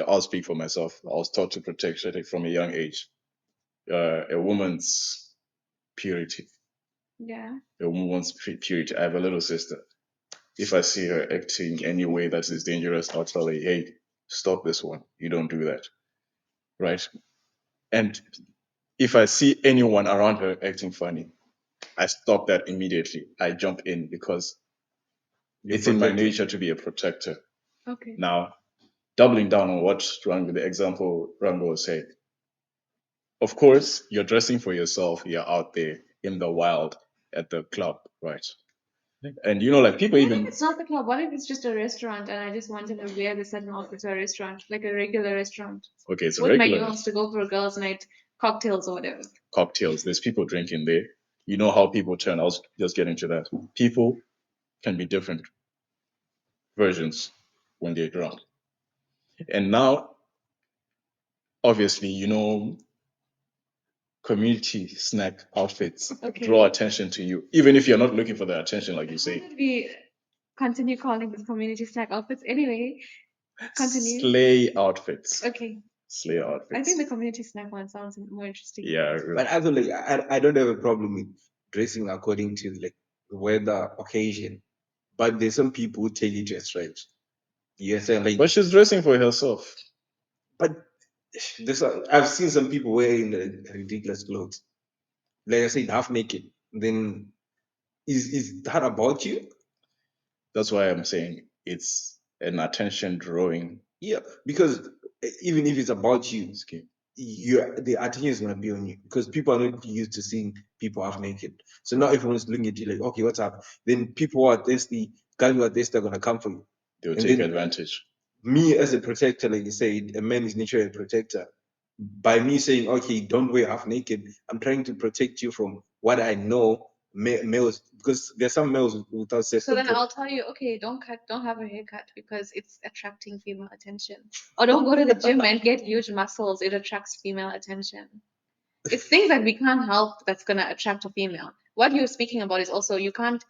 I'll speak for myself, I was taught to protect from a young age. A woman's purity. Yeah. A woman's purity. I have a little sister. If I see her acting any way that is dangerous, I'll tell her, hey, stop this one. You don't do that. Right? And if I see anyone around her acting funny, I stop that immediately. I jump in because it's in my nature to be a protector. Okay. Now, doubling down on what the example Rango was saying, of course, you're dressing for yourself. You're out there in the wild at the club, right? And like people What if even it's not the club? What if it's just a restaurant and I just wanted to wear the certain outfit to a restaurant, like a regular restaurant, okay, it's a with my regular girls to go for a girls' night, cocktails or whatever? cocktails. There's people drinking there. You know how people turn. I'll just get into that. People can be different versions when they're drunk. And now, obviously, community snack outfits draw attention to you, even if you're not looking for the attention, like you say. How did we continue calling this community snack outfits? Anyway, continue. Slay outfits. Okay. Slay outfits. I think the community snack one sounds more interesting. Yeah. But actually, I don't have a problem with dressing according to like the weather, occasion. But there's some people who take it to a stretch. Yes, and like, But she's dressing for herself. but I've seen some people wearing ridiculous clothes. like I said, half naked, then is that about you? That's why I'm saying it's an attention drawing. Yeah, because even if it's about you, the attention is gonna be on you because people are not used to seeing people half naked. So now everyone's looking at you like, okay, what's up? Then people who are thirsty, guys who are thirsty are gonna come for you. They'll And take then advantage. me as a protector, like you said, a man is naturally a protector. By me saying, okay, don't wear half naked, I'm trying to protect you from what I know males, because there's some males without self So then control. I'll tell you, okay, don't have a haircut because it's attracting female attention. Or don't go to the gym and get huge muscles. It attracts female attention. It's things that we can't help that's gonna attract a female. What you're speaking about is also you can't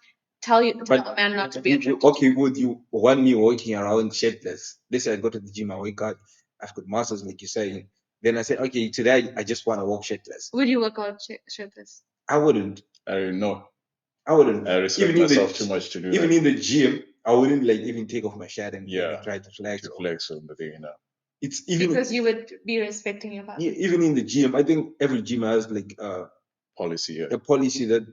tell a man not to be attracted. Okay, would you want me walking around shirtless? Let's say I go to the gym, I wake up, I've got muscles like you're saying. Then I said, okay, today I just want to walk shirtless. Would you work out shirtless? I wouldn't. I don't know. I wouldn't. I respect Even in myself the too much to do even that. in the gym, I wouldn't like even take off my shirt and Yeah, try to flex. To flex on the thing, you know. It's even Because you would be respecting your partner. even in the gym. I think every gym has like Policy, yeah. a policy that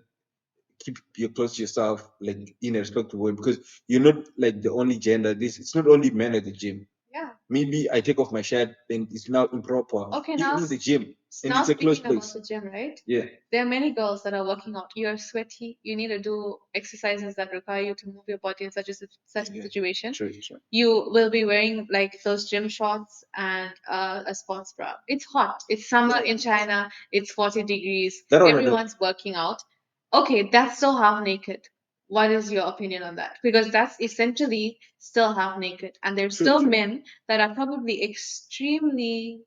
keep you close to yourself, like in a respectful way, because you're not like the only gender. This it's not only men at the gym. Yeah. Maybe I take off my shirt and it's now improper. Okay, even now in the gym, and now it's a closed speaking about place. the gym, right? Yeah, There are many girls that are working out. You're sweaty. You need to do exercises that require you to move your body in such a situation. true, true. You will be wearing like those gym shorts and a sports bra. It's hot. It's summer in China. It's 40 degrees. That one, Everyone's working out. Okay, that's still half naked. What is your opinion on that? Because that's essentially still half naked, and there's True, still true. men that are probably extremely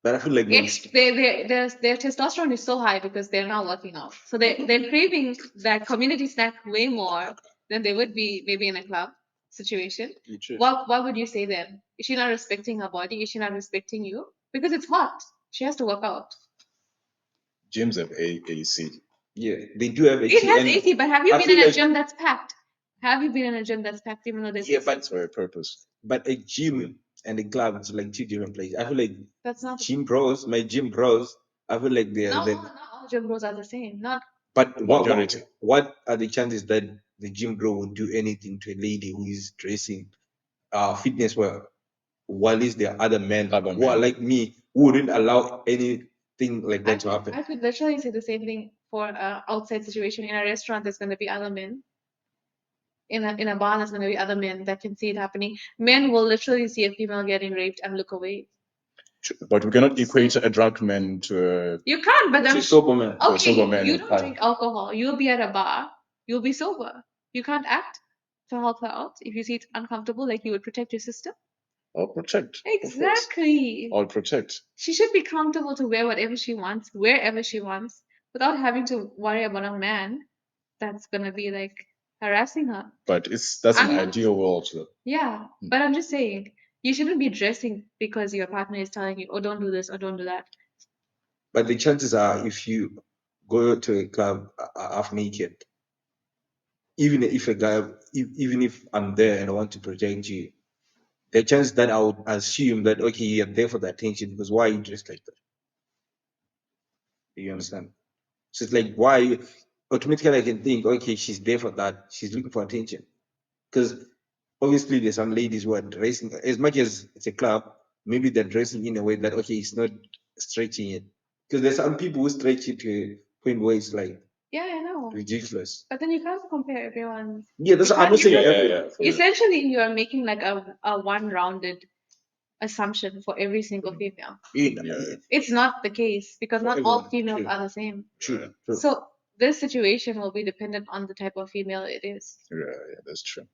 But I feel like their testosterone is so high because they're not working out. So they're craving that community snack way more than they would be maybe in a club situation. true. What would you say then? Is she not respecting her body? Is she not respecting you? Because it's hot. She has to work out. Gyms have AC. Yeah, they do have It AC, has and AC, but have you I been feel in a like gym that's packed? Have you been in a gym that's packed even though there's yeah, AC? but That's for a purpose. but a gym and a club it's like two different places. I feel like That's not gym bros, my gym bros, I feel like not all gym bros are the same. Not but The majority. what are the chances that the gym bro would do anything to a lady who is dressing fitness well? While is there other men Other who are men. like me who wouldn't allow anything like that to happen? I could literally say the same thing for a outside situation. In a restaurant, there's going to be other men. In a bar, there's going to be other men that can see it happening. Men will literally see a female getting raped and look away. But we cannot equate a drunk man to a You can't, but It's I'm a sober man. to a okay. sober man You in don't club. drink alcohol. You'll be at a bar. You'll be sober. You can't act to help her out if you see it uncomfortable, like you would protect your sister. I'll protect. Of course. Exactly. I'll protect. She should be comfortable to wear whatever she wants, wherever she wants, without having to worry about a man that's gonna be like harassing her. But that's an I'm not, ideal world. Though. yeah, but I'm just saying you shouldn't be dressing because your partner is telling you, oh, don't do this or don't do that. But the chances are, if you go to a club half naked, even if a guy, even if I'm there and I want to protect you, the chance that I would assume that okay, you're there for the attention because why are you dressed like that? Do you understand? So it's like why automatically I can think, okay, she's there for that. She's looking for attention. Because obviously there's some ladies who are dressing as much as it's a club, maybe they're dressing in a way that okay, it's not stretching it. Because there's some people who stretch it to a point where it's like Yeah, I know. ridiculous. But then you can't compare everyone. Yeah, that's I'm not You saying can't- every, Essentially, you are making like a one-rounded assumption for every single female. yeah, It's not the case because for not all everyone. females True, are the same. true, true. So this situation will be dependent on the type of female it is. Yeah, that's true.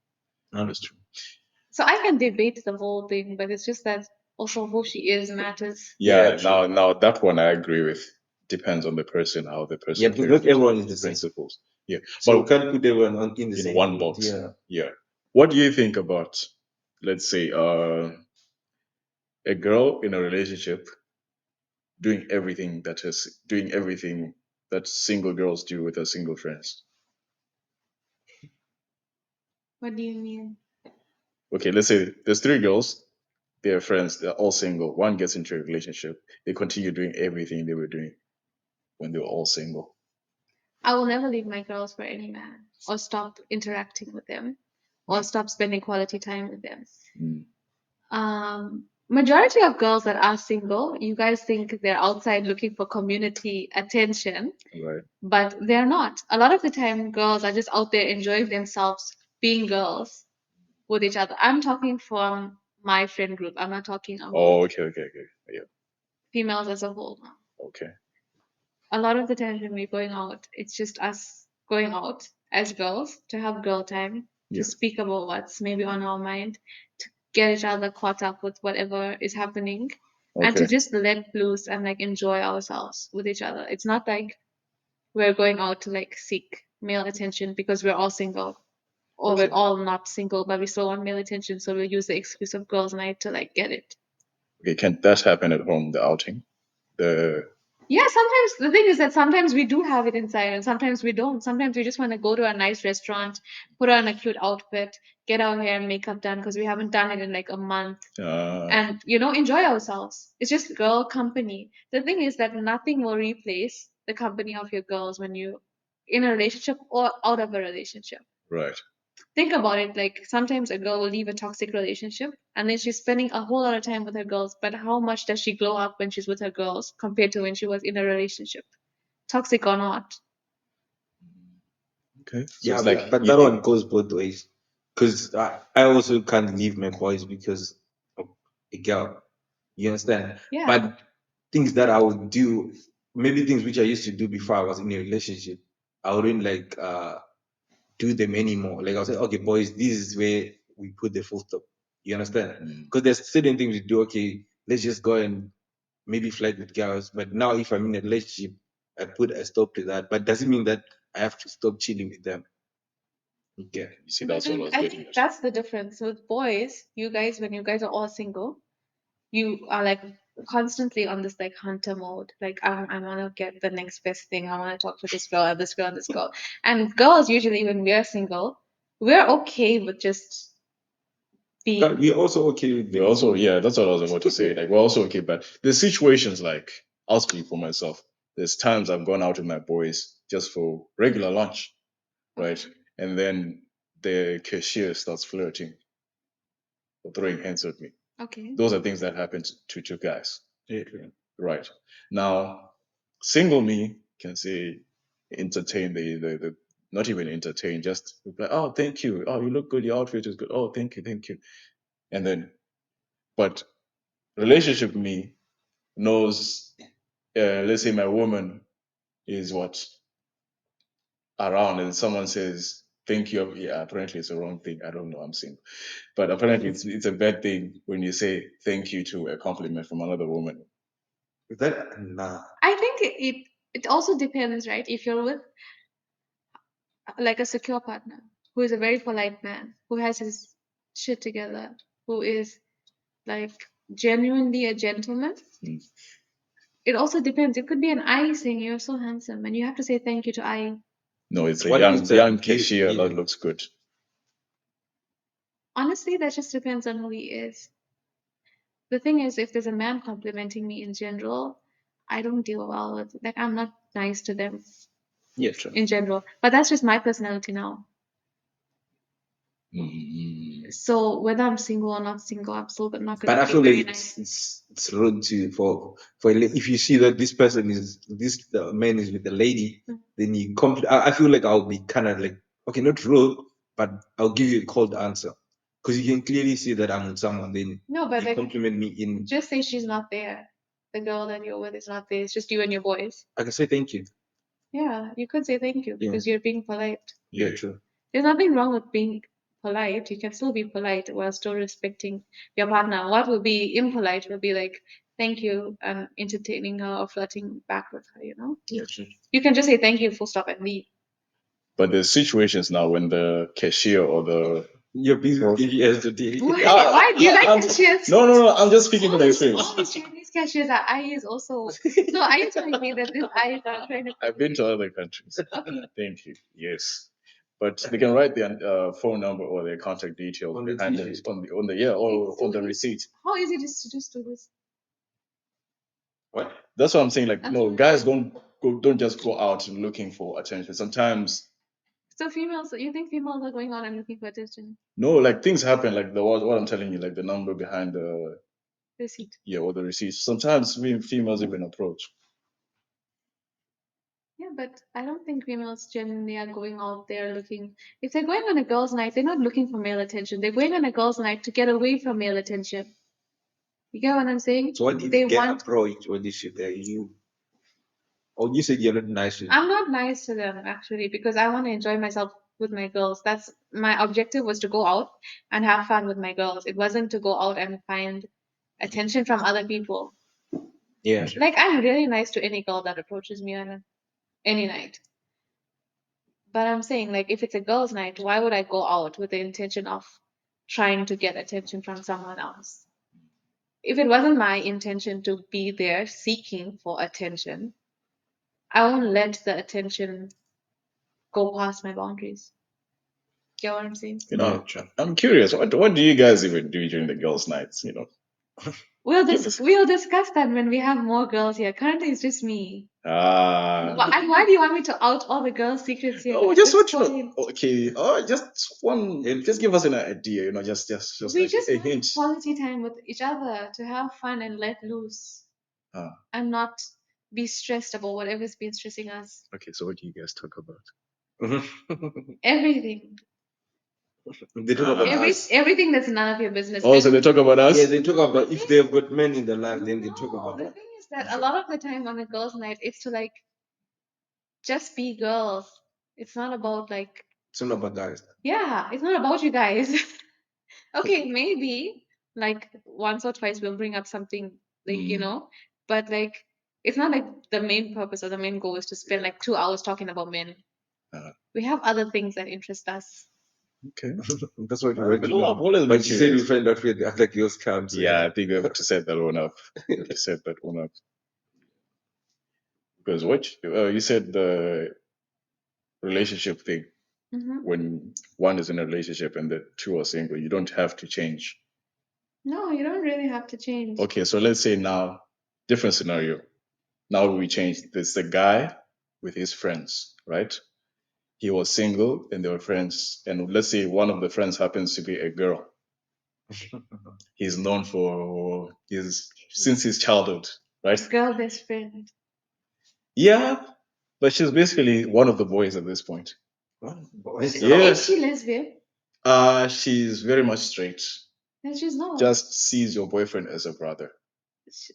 Um, That's true. So I can debate the whole thing, but it's just that also who she is matters. Yeah, Yeah, true. now that one I agree with. Depends on the person, how the Yeah, person because carries not everyone is the the same. principles. Yeah, So we but can't put everyone in the in same one boat. box. Yeah. Yeah. What do you think about, let's say, a girl in a relationship doing everything that single girls do with their single friends? What do you mean? Okay, let's say there's three girls. They're friends. They're all single. One gets into a relationship. They continue doing everything they were doing. when they were all single? I will never leave my girls for any man or stop interacting with them or stop spending quality time with them. Majority of girls that are single, you guys think they're outside looking for community attention, Right. but they're not. A lot of the time, girls are just out there enjoying themselves being girls with each other. I'm talking from my friend group. I'm not talking about Oh, okay. Yeah. females as a whole. Okay. A lot of the times when we're going out, it's just us going out as girls to have girl time, to Yeah. speak about what's maybe on our mind, to get each other caught up with whatever is happening, and to Okay. just let loose and like enjoy ourselves with each other. It's not like we're going out to like seek male attention because we're all single, or we're Okay. all not single, but we still want male attention, so we'll use the excuse of girls' night to like get it. Okay. Can that happen at home? The outing. The Yeah, sometimes the thing is that sometimes we do have it inside and sometimes we don't. Sometimes we just want to go to a nice restaurant, put on a cute outfit, get our hair and makeup done because we haven't done it in like a month, and enjoy ourselves. It's just girl company. The thing is that nothing will replace the company of your girls when you in a relationship or out of a relationship. right. Think about it, like sometimes a girl will leave a toxic relationship and then she's spending a whole lot of time with her girls, but how much does she glow up when she's with her girls compared to when she was in a relationship, toxic or not? Okay. So Yeah, it's like but that one goes both ways. Because I also can't leave my boys because of a girl. You understand? Yeah. But things that I would do, maybe things which I used to do before I was in a relationship, I wouldn't like do them anymore. Like I'll say, okay, boys, this is where we put the full stop. You understand? Because there's certain things we do. Okay, let's just go and maybe flirt with girls. But now, if I'm in a relationship, I put a stop to that. But doesn't mean that I have to stop chilling with them. Okay. You see, But that's what I then was I getting think at. that's the difference with boys. You guys, when you guys are all single, you are like constantly on this like hunter mode. Like I want to get the next best thing. I want to talk to this girl and this girl and this girl. And girls usually when we are single, we're okay with just But being. we're also okay with We're being also, single. yeah, that's what I was about to say. Like, we're also okay, but there's situations like, I'll speak for myself. There's times I've gone out with my boys just for regular lunch, right? And then the cashier starts flirting or throwing hands at me. Okay. Those are things that happen to guys, Yeah. right? Now, single me can say, entertain the not even entertain, just like, oh, thank you. Oh, you look good. Your outfit is good. Oh, thank you, thank you. And then, but relationship me knows, let's say my woman is what around and someone says thank you. Yeah, apparently it's a wrong thing. I don't know. I'm single, but apparently it's a bad thing when you say thank you to a compliment from another woman. Is that nah? I think it also depends, right? If you're with like a secure partner who is a very polite man, who has his shit together, who is like genuinely a gentleman. It also depends. It could be an I saying you're so handsome, and you have to say thank you to I. No, it's a What young is that? cashier that looks good. Honestly, that just depends on who he is. The thing is, if there's a man complimenting me in general, I don't deal well with like I'm not nice to them Yeah, true. in general. But that's just my personality now. So whether I'm single or not single, I'm still not But gonna I be feel very like nice. it's rude to for if you see that this person is this man is with the lady, then you I feel like I'll be kind of like okay, not rude, but I'll give you a cold answer because you can clearly see that I'm with someone. Then No, but you like compliment me in. just say she's not there. The girl that you're with is not there. It's just you and your boys. I can say thank you. Yeah, you could say thank you Yeah, because you're being polite. yeah, true. There's nothing wrong with being polite. You can still be polite while still respecting your partner. What would be impolite would be like, thank you, and entertaining her or flirting back with her, you know? Yeah, true. You can just say thank you, full stop, and leave. But there's situations now when the cashier or the You're busy with KVS today. Why do you like cashiers? no, I'm just speaking All from these, experience. all these Chinese cashiers are eyes also. So are you telling me that these eyes are trying to... I've been to other countries. Okay. Thank you. Yes, but they can write their phone number or their contact details On the behind t-shirt. on the yeah or on the receipt. How easy it is to just do this? What? That's what I'm saying. Like, That's no, what- guys don't don't just go out looking for attention. Sometimes So females, you think females are going out and looking for attention? no, like things happen, like the what I'm telling you, like the number behind the Receipt. or the receipt. Sometimes females even approach. Yeah, but I don't think females generally are going out there looking. If they're going on a girls' night, they're not looking for male attention. They're going on a girls' night to get away from male attention. You get what I'm saying? So what if They you get want. approached or this shit there, you or you said you're not nice to them? I'm not nice to them actually because I want to enjoy myself with my girls. That's my objective was to go out and have fun with my girls. It wasn't to go out and find attention from other people. Yeah. Like I'm really nice to any girl that approaches me on any night. But I'm saying like if it's a girls' night, why would I go out with the intention of trying to get attention from someone else? If it wasn't my intention to be there seeking for attention, I won't let the attention go past my boundaries. Get what I'm saying? You know, I'm curious. What do you guys even do during the girls' nights? You know, We'll discuss that when we have more girls here. Currently, it's just me. ah, And why do you want me to out all the girls' secrets here oh, at just this what you know. point? Okay, oh, just one. Just give us an idea. You know, just We like just a want hint. quality time with each other to have fun and let loose Ah, and not be stressed about whatever's been stressing us. okay. So what do you guys talk about? Everything. They talk about us. Everything that's none of your business. Oh, so they talk about us. Yeah, they talk about if they've got men in their life, then they talk No, about the that. thing is that a lot of the time on a girls' night, it's to like just be girls. It's not about like, It's not about guys. yeah, it's not about you guys. Okay, maybe like once or twice we'll bring up something like, but like it's not like the main purpose or the main goal is to spend like 2 hours talking about men. Uh, We have other things that interest us. okay. That's what But we're doing. I've always been But she said we curious. find out where the other girls come. So Yeah, I think we have to set that one up. We have to set that one up because what you said the relationship thing. Hmm. When one is in a relationship and the two are single, you don't have to change. No, you don't really have to change. Okay, so let's say now, different scenario. Now we change. There's a guy with his friends, right? He was single and they were friends. And let's say one of the friends happens to be a girl. He's known for his since his childhood, right? Girl best friend. Yeah, but she's basically one of the boys at this point. what? Boys? But is Yes. she lesbian? She's very much straight. Then she's not. Just sees your boyfriend as a brother She-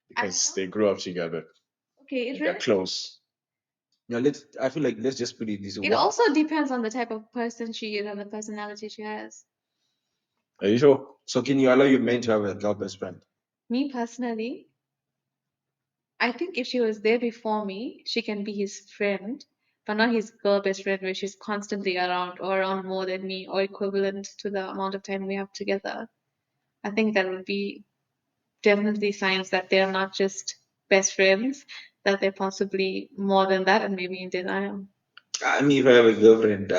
because they grew up together. okay, it They're really. close. Now I feel like let's just put it this way. It also depends on the type of person she is and the personality she has. Are you sure? So can you allow your man to have a girl best friend? Me personally, I think if she was there before me, she can be his friend, but not his girl best friend where she's constantly around or around more than me or equivalent to the amount of time we have together. I think that would be definitely signs that they're not just best friends, that they're possibly more than that and maybe in denial. I mean, if I have a girlfriend,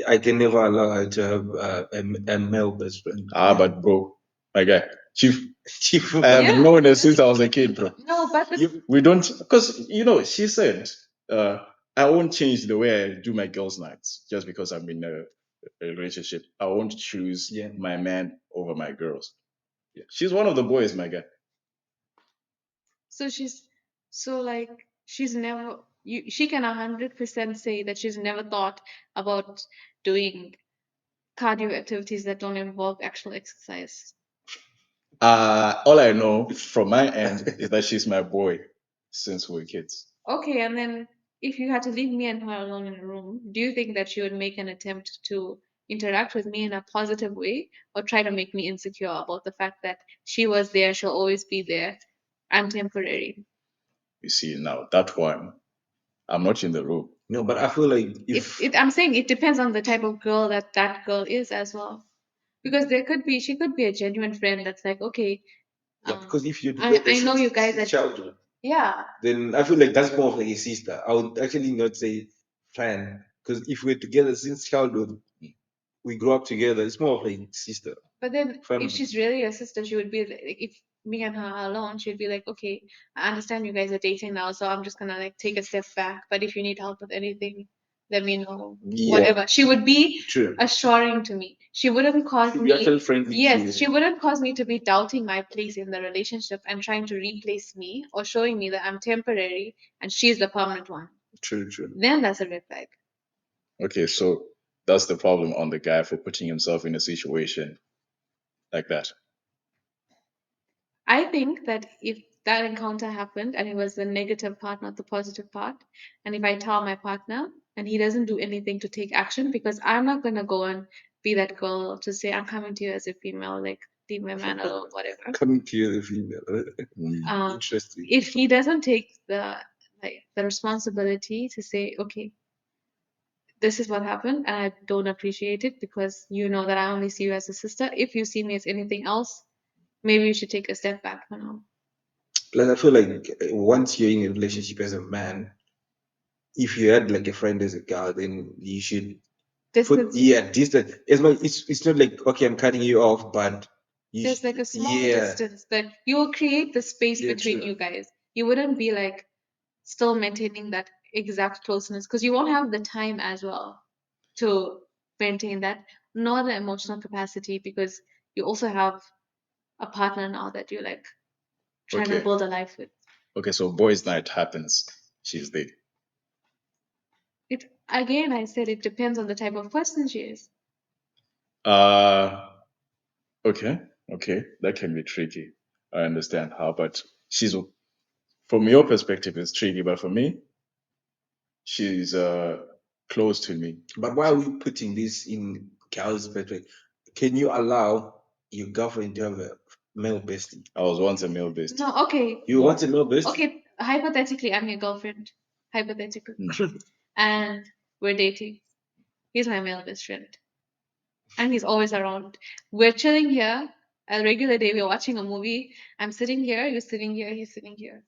I can never allow her to have a male best friend. But bro, my guy, Chief, Chief. I have Yeah. known her since I was a kid, bro. No, but We don't, because, she said, I won't change the way I do my girls' nights just because I'm in a relationship. I won't choose my man over my girls. Yeah. She's one of the boys, my guy. so she's never she can 100% say that she's never thought about doing cardio activities that don't involve actual exercise. All I know from my end is that she's my boy since we were kids. Okay, and then if you had to leave me and her alone in a room, do you think that she would make an attempt to interact with me in a positive way or try to make me insecure about the fact that she was there, she'll always be there, I'm temporary? You see, now that one, I'm not in the room. No, but I feel like if I'm saying it depends on the type of girl that girl is as well. Because she could be a genuine friend that's like, okay, because if you're I together know you guys since are, childhood, yeah. then I feel like that's more of like a sister. I would actually not say fan, because if we're together since childhood, we grew up together. It's more of like sister. But then Family. if she's really your sister, she would be like, if me and her are alone, she'd be like, okay, I understand you guys are dating now, so I'm just gonna like take a step back. But if you need help with anything, let me know. Yeah. Whatever. She would be True. assuring to me. She wouldn't cause She'd be me. actually friendly to Yes, you. she wouldn't cause me to be doubting my place in the relationship and trying to replace me or showing me that I'm temporary and she's the permanent one. True, true. Then that's a red flag. Okay, so that's the problem on the guy for putting himself in a situation like that. I think that if that encounter happened and it was the negative part, not the positive part, and if I tell my partner and he doesn't do anything to take action, because I'm not gonna go and be that girl to say I'm coming to you as a female, like leave my man or whatever. Coming to you, the female. Interesting. If he doesn't take the responsibility to say, okay, this is what happened, and I don't appreciate it because you know that I only see you as a sister. If you see me as anything else, maybe you should take a step back for now. Plus, I feel like once you're in a relationship as a man, if you had like a friend as a girl, then you should Distance. distance. It's not like okay, I'm cutting you off, but There's like a small yeah, distance that you will create the space Yeah, between true. you guys. You wouldn't be like still maintaining that exact closeness because you won't have the time as well to maintain that, nor the emotional capacity because you also have a partner now that you're like trying to Okay. build a life with. Okay, so boys' night happens. She's there. It again, I said it depends on the type of person she is. Uh okay, okay. That can be tricky. I understand how, but she's from your perspective it's tricky, but for me, she's close to me. But why are we putting this in girls' perspective? Can you allow your girlfriend to have a male bestie? I was once a male bestie. No, okay. You want a male bestie? Okay, hypothetically, I'm your girlfriend. Hypothetically. And we're dating. He's my male best friend. And he's always around. We're chilling here. A regular day, we're watching a movie. I'm sitting here, you're sitting here, he's sitting here.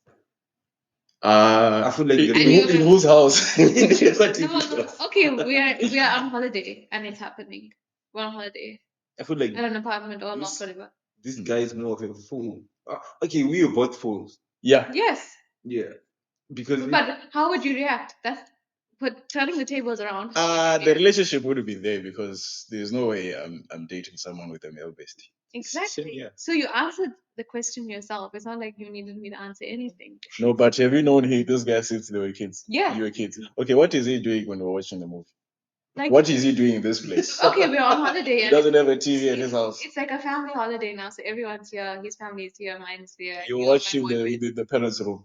I feel like in whose house? No. Okay, we are on holiday and it's happening. We're on holiday I feel like at an apartment or not, this, whatever. this guy is more of a fool. Okay, we are both fools. Yeah. Yes, Yeah, because but how would you react? That's but turning the tables around. How would you The react? relationship wouldn't be there because there's no way I'm dating someone with a male bestie. Exactly. yeah. So you answered the question yourself. It's not like you needed me to answer anything. No, but have you known this guy since they were kids? Yeah. You were kids. Okay, what is he doing when we're watching the movie? Like What is he doing in this place? okay, we're on holiday He and doesn't have a TV at his house. it's like a family holiday now, so everyone's here. His family is here, mine's here. You yours, watch my him boyfriend. in the parents' room.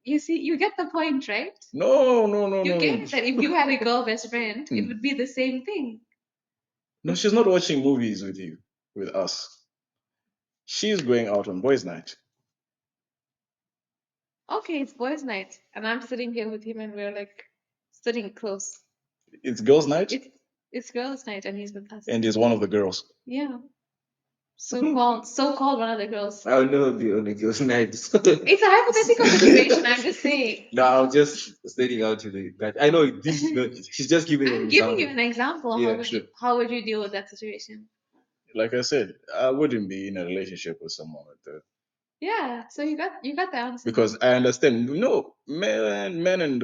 You see, you get the point, right? No, You no. get it that if you had a girl best friend, it would be the same thing. No, she's not watching movies with you, with us. She's going out on boys' night. Okay, it's boys' night, and I'm sitting here with him, and we're like sitting close. It's girls' night, It's girls' night, and he's with us. and he's one of the girls. Yeah, so called one of the girls. I'll never be on a girl's night. It's a hypothetical situation. I'm just saying. No, I'm just stating out to the that I know this is not. She's just giving an I'm example. giving you an example. Yeah, sure. How would you deal with that situation? Like I said, I wouldn't be in a relationship with someone like that. Yeah, so you got the answer. Because I understand, men and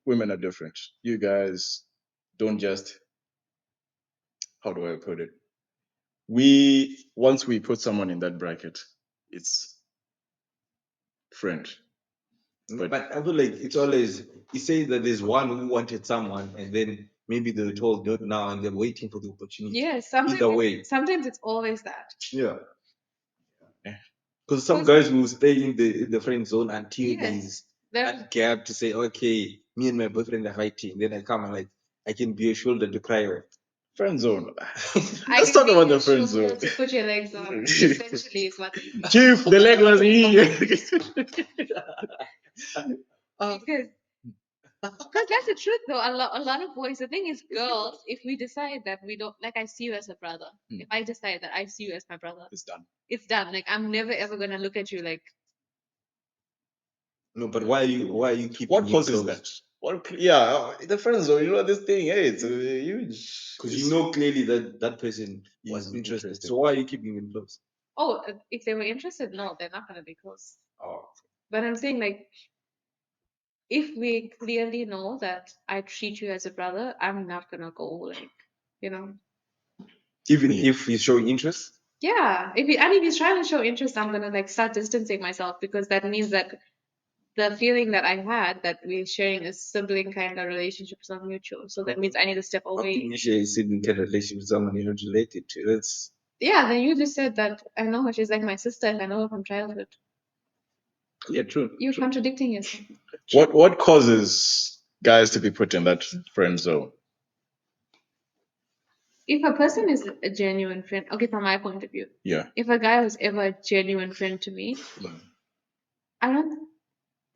women are different. You guys don't just, how do I put it? Once we put someone in that bracket, it's friend. But I feel like it's always you say that there's one who wanted someone and then maybe they're told not now and they're waiting for the opportunity. Yes, sometimes Either way. sometimes it's always that. Yeah. Yeah. Because some guys will stay in the friend zone until Yes. there's There- that gap to say, okay, me and my boyfriend are fighting. Then I come and like I can be a shoulder to cry on. Friend zone. I Let's can talk be about your the friend shoulder zone. to put your legs on. Essentially, is what they mean. Chief, the leg was here. Because that's the truth, though. A lot of boys. The thing is, girls, if we decide that we don't like, I see you as a brother. If I decide that I see you as my brother, It's done. it's done. Like I'm never ever gonna look at you like. No, but why are you keeping What it causes close? that? Yeah, the friend zone. This thing, hey, it's huge. Because you know clearly that that person was Is interested. interested. So why are you keeping it close? Oh, if they were interested, no, they're not gonna be close. Oh, But I'm saying like, if we clearly know that I treat you as a brother, I'm not gonna go like, you know. even if he's showing interest. Yeah, if he's trying to show interest, I'm gonna like start distancing myself, because that means that the feeling that I had that we're sharing a sibling kind of relationship is not mutual. So that means I need to step How can away. you share a sibling kind of relationship with someone you're not related to? That's Yeah, then you just said that I know her. She's like my sister, and I know her from childhood. yeah, true. You're contradicting yourself. What causes guys to be put in that friend zone? If a person is a genuine friend, okay, from my point of view, Yeah. if a guy was ever a genuine friend to me, I don't,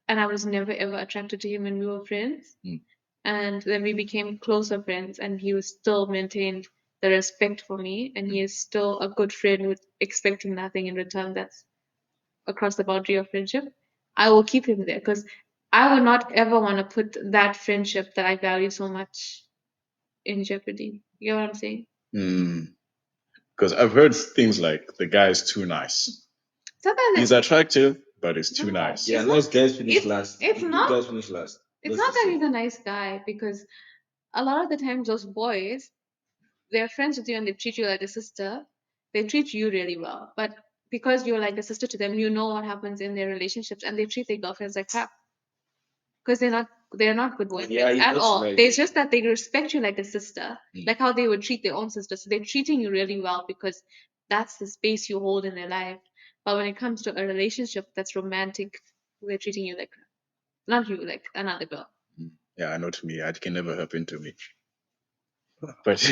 and I was never ever attracted to him when we were friends, and then we became closer friends, and he was still maintained the respect for me, and he is still a good friend with expecting nothing in return. That's across the boundary of friendship. I will keep him there, because I would not ever want to put that friendship that I value so much in jeopardy. You know what I'm saying? Because I've heard things like the guy is too nice. It's not that He's attractive, but he's too No, nice. Yeah, it's nice not. guys finish It's last. it's Good not. guys finish last. It's That's not the that same. he's a nice guy, because a lot of the times those boys, they're friends with you and they treat you like a sister. They treat you really well, but because you're like a sister to them, you know what happens in their relationships, and they treat their girlfriends like crap, because they're not good boyfriends Yeah, at that's all. right. It's just that they respect you like a sister, like how they would treat their own sister. So they're treating you really well because that's the space you hold in their life. But when it comes to a relationship that's romantic, they're treating you like crap. Not you, like another girl. Yeah, I know to me, it can never happen to me. But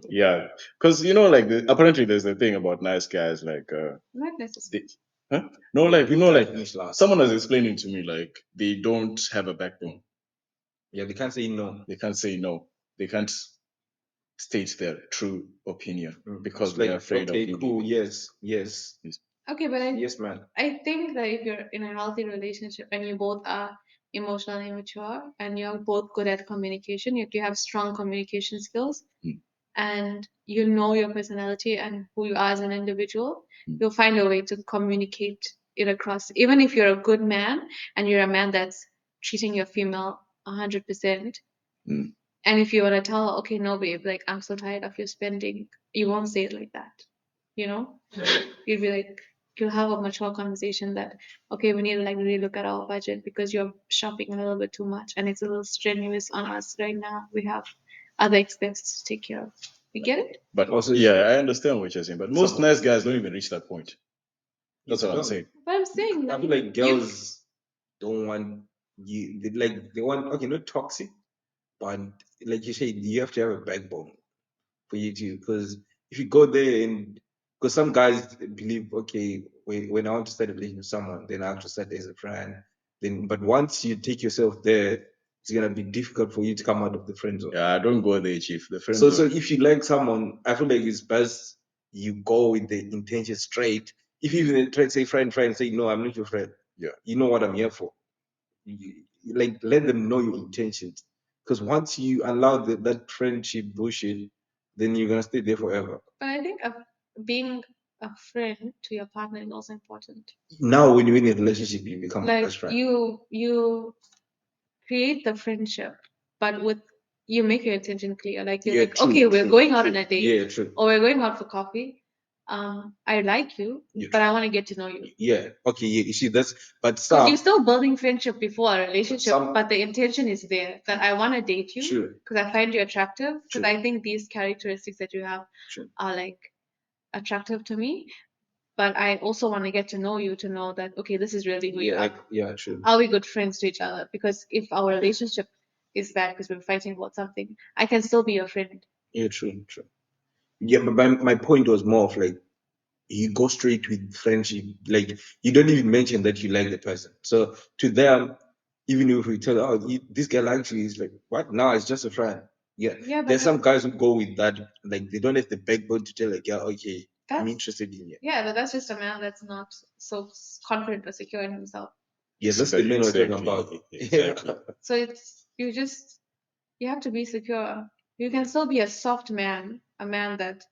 yeah, because like apparently there's a thing about nice guys, like Not necessarily. huh? No, like like finish last. someone was explaining to me, like they don't have a backbone. Yeah, they can't say no. They can't say no. They can't state their true opinion because It's they're like, afraid okay, of cool, losing. yes. Okay, but Yes, man. I think that if you're in a healthy relationship and you both are emotionally mature and you're both good at communication, if you have strong communication skills and you know your personality and who you are as an individual, you'll find a way to communicate it across. Even if you're a good man and you're a man that's treating your female 100%, and if you want to tell her, okay, no, babe, like I'm so tired of your spending, you won't say it like that, you know? You'll be like, you'll have a mature conversation that, okay, we need to like really look at our budget because you're shopping a little bit too much and it's a little strenuous on us right now. We have other expenses to take care of. You get it? But Also, yeah, I understand what you're saying. But most nice guys don't even reach that point. That's what I'm saying. But I'm saying, I feel like girls don't want you. They want, okay, not toxic, but like you said, you have to have a backbone for you to, because if you go there and because some guys believe, okay, when I want to start a relationship with someone, then I have to start as a friend. Then, but once you take yourself there, it's gonna be difficult for you to come out of the friend zone. Yeah, don't go there, chief. The friend So zone. if you like someone, I feel like it's best you go with the intention straight. If you even try to say friend, say no, I'm not your friend. Yeah. You know what I'm here for. Like let them know your intentions. Because once you allow that friendship bullshit, then you're gonna stay there forever. But I think being a friend to your partner is also important. Now when you're in a relationship, you become a Like best friend. you create the friendship, but with you make your intention clear. Like you're Yeah, like, true, okay, we're true, going out true. on a date, Yeah, true. or we're going out for coffee. I like you, Yeah, but I want to get to know you. Yeah. Okay. Yeah. You see, that's but Because some. you're still building friendship before a relationship, Some- but the intention is there that I want to date you Sure. because I find you attractive. Because Sure. I think these characteristics that you have Sure. are like attractive to me. But I also want to get to know you to know that okay, this is really who you are. Yeah, true. Are we good friends to each other? Because if our relationship is bad because we're fighting about something, I can still be your friend. Yeah, true, true. Yeah, but my point was more of like you go straight with friendship. Like you don't even mention that you like the person. So to them, even if we tell, oh, this guy likes you, he's like, what? No, it's just a friend. Yeah. Yeah, but There's some guys who go with that. Like they don't have the backbone to tell, like, yeah, okay, I'm that's interested in you. yeah, but that's just a man that's not so confident or secure in himself. Yeah, that's the man we're talking Exactly. about. Exactly. So you have to be secure. You can still be a soft man, a man that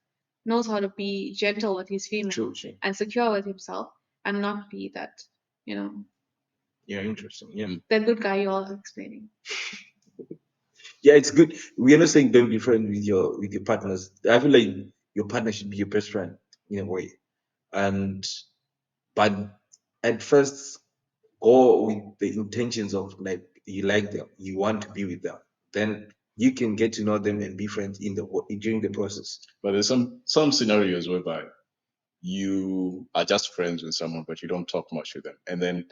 knows how to be gentle with his female True, true. and secure with himself and not be that, Yeah, interesting. Yeah. that good guy you all are explaining. Yeah, it's good. We are not saying don't be friends with your partners. I feel like your partner should be your best friend in a way. And but at first go with the intentions of like you like them, you want to be with them. Then you can get to know them and be friends during the process. But there's some scenarios whereby you are just friends with someone, but you don't talk much with them, and then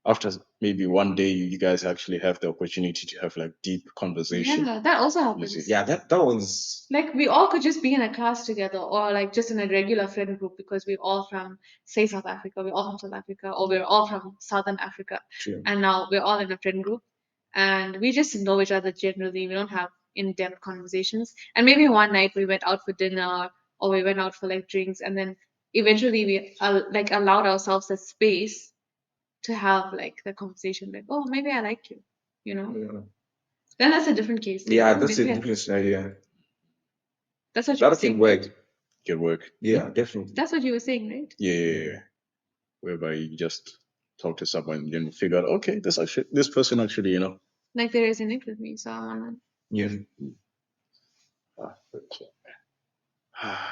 after maybe one day you guys actually have the opportunity to have like deep conversation. Yeah, that also You happens. see? Yeah, that one's Like we all could just be in a class together or like just in a regular friend group because we're all from, say, South Africa, we're all from South Africa, or we're all from Southern Africa. true. And now we're all in a friend group and we just know each other generally. We don't have in-depth conversations. And maybe one night we went out for dinner or we went out for like drinks and then eventually we like allowed ourselves that space to have like the conversation like, oh, maybe I like you, Yeah, then that's a different case. yeah, Oh, that's a maybe different scenario. that's what you were That can saying. work. Can work. Yeah, definitely. That's what you were saying, right? Yeah. Whereby you just talk to someone and then figure out, okay, this person actually, Like there is an it with me, so I wanna. Yeah.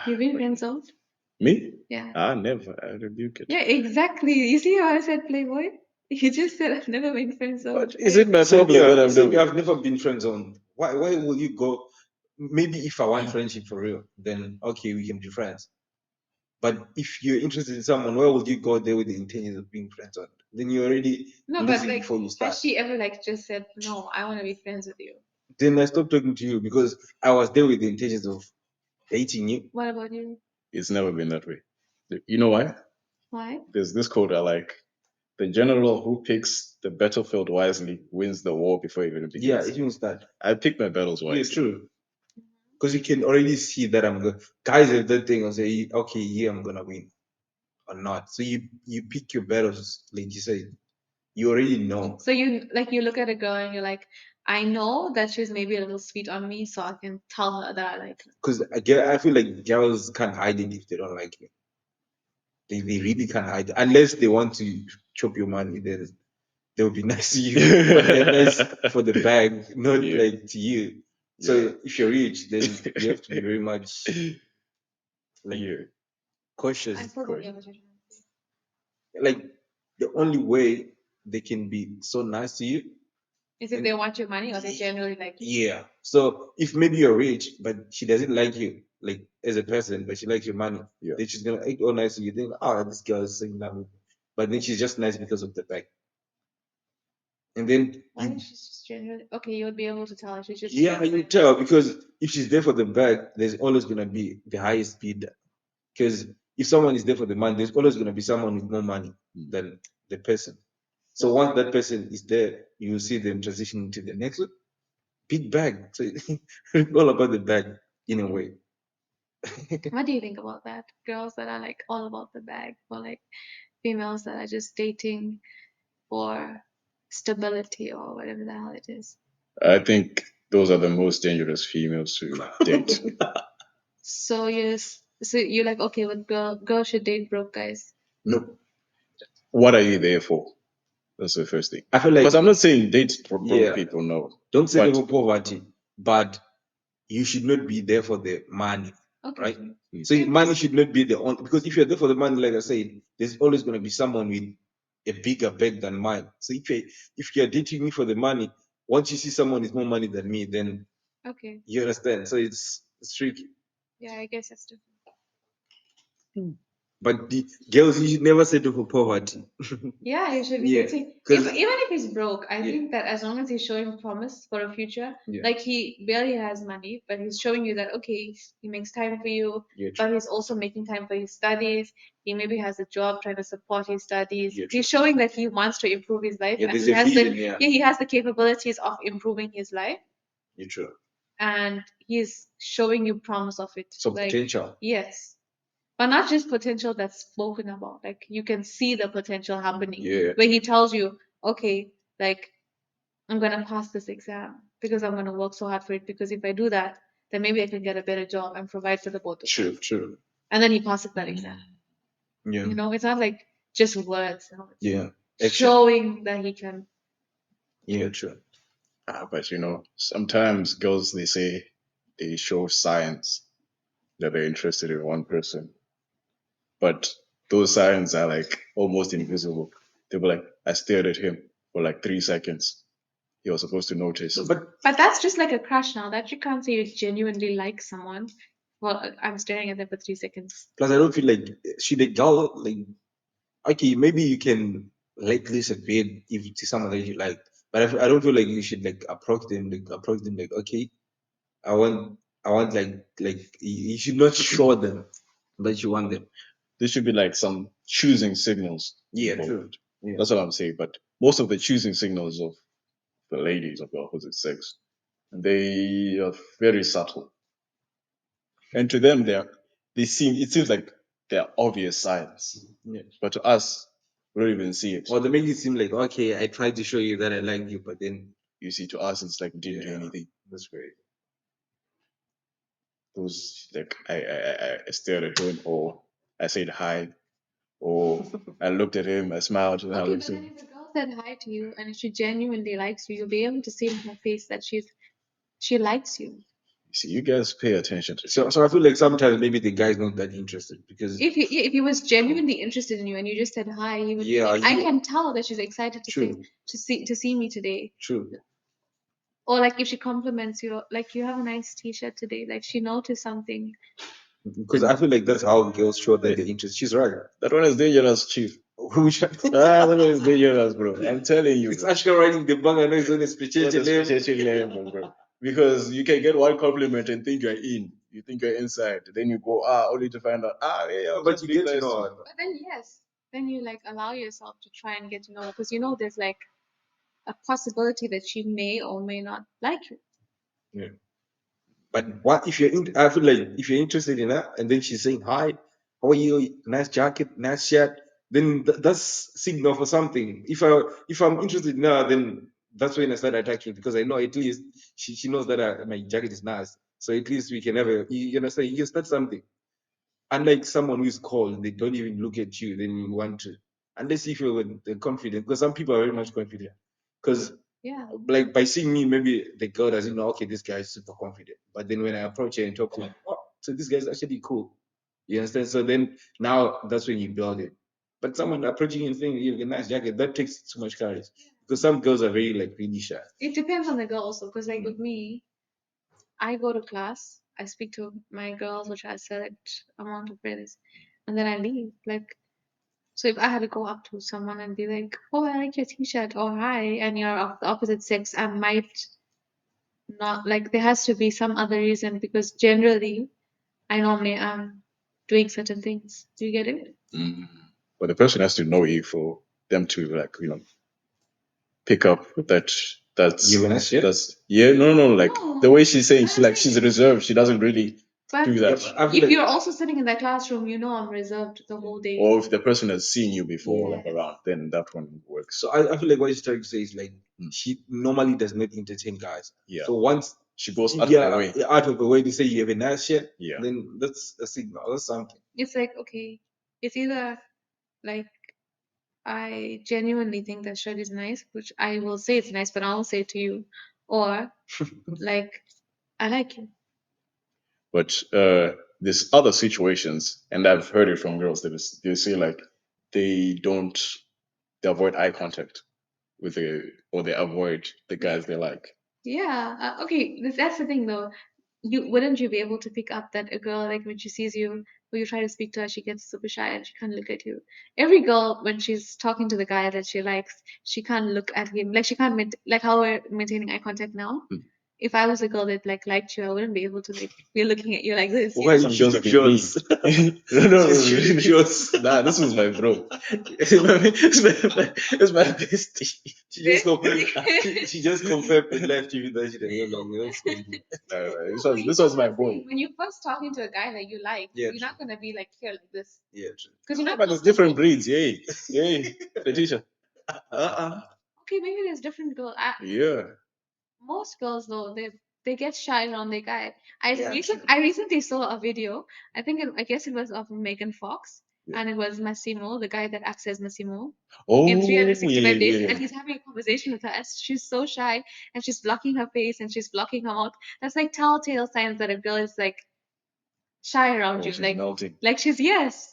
You've been friend zoned? Me? Yeah. I never. I rebuke it. Yeah, exactly. You see how I said playboy? You just said I've never been friend zoned. But is it my problem that I'm So you doing? have never been friend zoned. Why will you go? Maybe if I want friendship for real, then okay, we can be friends. But if you're interested in someone, why would you go there with the intention of being friends zoned? Then you're already No, but losing like, before you start. has she ever like just said no? I want to be friends with you. Then I stopped talking to you because I was there with the intentions of dating you. What about you? It's never been that way. You know why? Why? There's this quote I like. The general who picks the battlefield wisely wins the war before it even begins. Yeah, it means that. I pick my battles Yeah, wisely. true. Because you can already see that I'm good. Guys have that thing and say, okay, yeah, I'm gonna win or not. So you pick your battles, like you said. You already know. So you look at a girl and you're like, I know that she's maybe a little sweet on me, so I can tell her that I like her. Because I feel like girls can't hide it if they don't like you. They really can't hide it. Unless they want to chop your money, then they'll be nice to you. But they're nice for the bag, not Yeah. like to you. So if you're rich, then you have to be very much like Yeah. cautious. I still don't get what you're trying to say. Like the only way they can be so nice to you Is if they want your money or they generally like you? yeah. So if maybe you're rich, but she doesn't like you, like as a person, but she likes your money, Yeah. then she's gonna act all nice to you. Think, oh, this girl is saying that, but then she's just nice because of the bag. And then Why is she just generally okay? You would be able to tell her she's just yeah, you tell because if she's there for the bag, there's always gonna be the highest bidder. Because if someone is there for the money, there's always gonna be someone with more money than the person. So once that person is there, you will see them transition to the next one. Big bag. So it's all about the bag in a way. What do you think about that? Girls that are like all about the bag, or like females that are just dating for stability or whatever the hell it is. I think those are the most dangerous females to date. So you're like okay with girls should date broke guys. No, What are you there for? That's the first thing. I feel like Because I'm not saying date for broke yeah, people, no. don't say But for poverty, but you should not be there for the money, Okay. right? So money should not be the only because if you're there for the money, like I said, there's always going to be someone with a bigger bag than mine. So if you're dating me for the money, once you see someone with more money than me, then Okay. you understand. So it's tricky. Yeah, I guess that's different. But the girls, you should never settle for poverty. Yeah, you should be Yeah, dating. 'cause- Even if he's broke, I Yeah. think that as long as he's showing promise for a future, Yeah. like he barely has money, but he's showing you that okay, he makes time for you, Yeah, but he's also making time for his studies. He maybe has a job trying to support his studies. Yeah, He's showing that he wants to improve his life, Yeah, and there's he a has vision, the yeah. he has the capabilities of improving his life, You're true. and he's showing you promise of it. Some Like potential. yes, but not just potential that's spoken about. Like you can see the potential happening. Yeah. Where he tells you, okay, like I'm gonna pass this exam because I'm gonna work so hard for it. Because if I do that, then maybe I can get a better job and provide for the both of True, us. true. And then he passes that exam. Yeah. You know, it's not like just words. You know, it's Yeah. Action. showing that he can. Yeah, true. But sometimes girls, they say they show signs that they're interested in one person, but those signs are like almost invisible. They were like, I stared at him for like 3 seconds. He was supposed to notice. But that's just like a crush now. That you can't say you genuinely like someone. Well, I'm staring at them for 3 seconds. Plus, I don't feel like should a girl like okay, maybe you can like this a bit if it's someone that you like, but I don't feel like you should like approach them like okay, I want like you should not show them that you want them. There should be like some choosing signals. Yeah, involved. true. Yeah. That's what I'm saying. But most of the choosing signals of the ladies of the opposite sex, they are very subtle. And to them, it seems like they're obvious signs. Yeah. But to us, we don't even see it. Or they make it seem like okay, I tried to show you that I like you, but then You see, to us, it's like we didn't do anything. that's great. Those like I stared at him, or I said hi, or I looked at him, I smiled, and I Okay, looked but at then him. if a girl said hi to you and if she genuinely likes you, you'll be able to see in her face that she likes you. See, you guys pay attention to. So I feel like sometimes maybe the guy's not that interested because If he was genuinely interested in you and you just said hi, he would Yeah, be like, I he- can tell that she's excited to True. to see me today. true. Or like if she compliments you, like you have a nice T-shirt today, like she noticed something. Because I feel like that's how girls show that they're interested. She's right. That one is dangerous, chief. Which That one is dangerous, bro. I'm telling you. it's actually writing the bang. I know it's on a What special a level. special level, bro. Because you can get one compliment and think you're in. You think you're inside. Then you go, only to find out, yeah, I was But just you being get to nice know. you. But then yes, then you like allow yourself to try and get to know because you know there's like a possibility that she may or may not like you. Yeah. But what if you're in? I feel like if you're interested in her, and then she's saying hi, how are you? Nice jacket, nice shirt. Then that's signal for something. If I'm interested in her, then that's when I start attacking because I know at least she knows that my jacket is nice. So at least we can have a you understand. You start something. Unlike someone who is cold, they don't even look at you. Then you want to, unless if you're confident, because some people are very much confident. Because Yeah. like by seeing me, maybe the girl doesn't know, okay, this guy is super confident. But then when I approach her and talk to her, oh, so this guy's actually cool. You understand? So then now that's when you build it. But someone approaching you and saying you have a nice jacket, that takes too much courage. Because some girls are very like really shy. It depends on the girl also, because like with me, I go to class, I speak to my girls, which I select amount of friends, and then I leave. Like, so if I had to go up to someone and be like, "Oh, I like your T-shirt," or "Hi," and you're of the opposite sex, I might not like. There has to be some other reason because generally, I normally am doing certain things. Do you get it? But the person has to know you for them to like, pick up that You have a nice shirt? that's yeah, no, like No, the way she's saying I'm she's saying- reserved, she doesn't really But do that. I feel if like you're also sitting in that classroom, you know I'm reserved the whole day. Or if the person has seen you before like Yes. around, then that one works. so I feel like what she's trying to say is like she normally does not entertain guys. Yeah. So once She goes she out get of her way. out of the way to say you have a nice shirt, Yeah. then that's a signal. That's something. It's like, okay, it's either like I genuinely think that shirt is nice, which I will say it's nice, but I won't say it to you, or like I like you. But there's other situations, and I've heard it from girls that they say like they don't they avoid eye contact with or they avoid the guys they like. Yeah. Okay. That's the thing, though. You wouldn't you be able to pick up that a girl like when she sees you, when you try to speak to her, she gets super shy and she can't look at you. Every girl when she's talking to the guy that she likes, she can't look at him. Like she can't like how we're maintaining eye contact now. If I was a girl that like liked you, I wouldn't be able to like be looking at you like this. Why Some you girls shoot are mean. shots? No, She's shooting shots. nah, this was my bro. It's my bestie. She just confirmed and left you that she didn't know long. That's crazy. This was my boy. When you're first talking to a guy that you like, Yeah, you're not gonna be like here like this. Yeah, true. Because you're not. But there's different breeds, yay. Letitia. Uh-uh. Okay, maybe there's different girls. Yeah. Most girls though, they get shy around their guy. Yeah, I recently saw a video. I guess it was of Megan Fox, and it was Massimo, the guy that acts as Massimo in Oh, 365 days, yeah. and he's having a conversation with her. And she's so shy, and she's blocking her face, and she's blocking her mouth. That's like telltale signs that a girl is like shy around Oh, you, she's like melting. yes.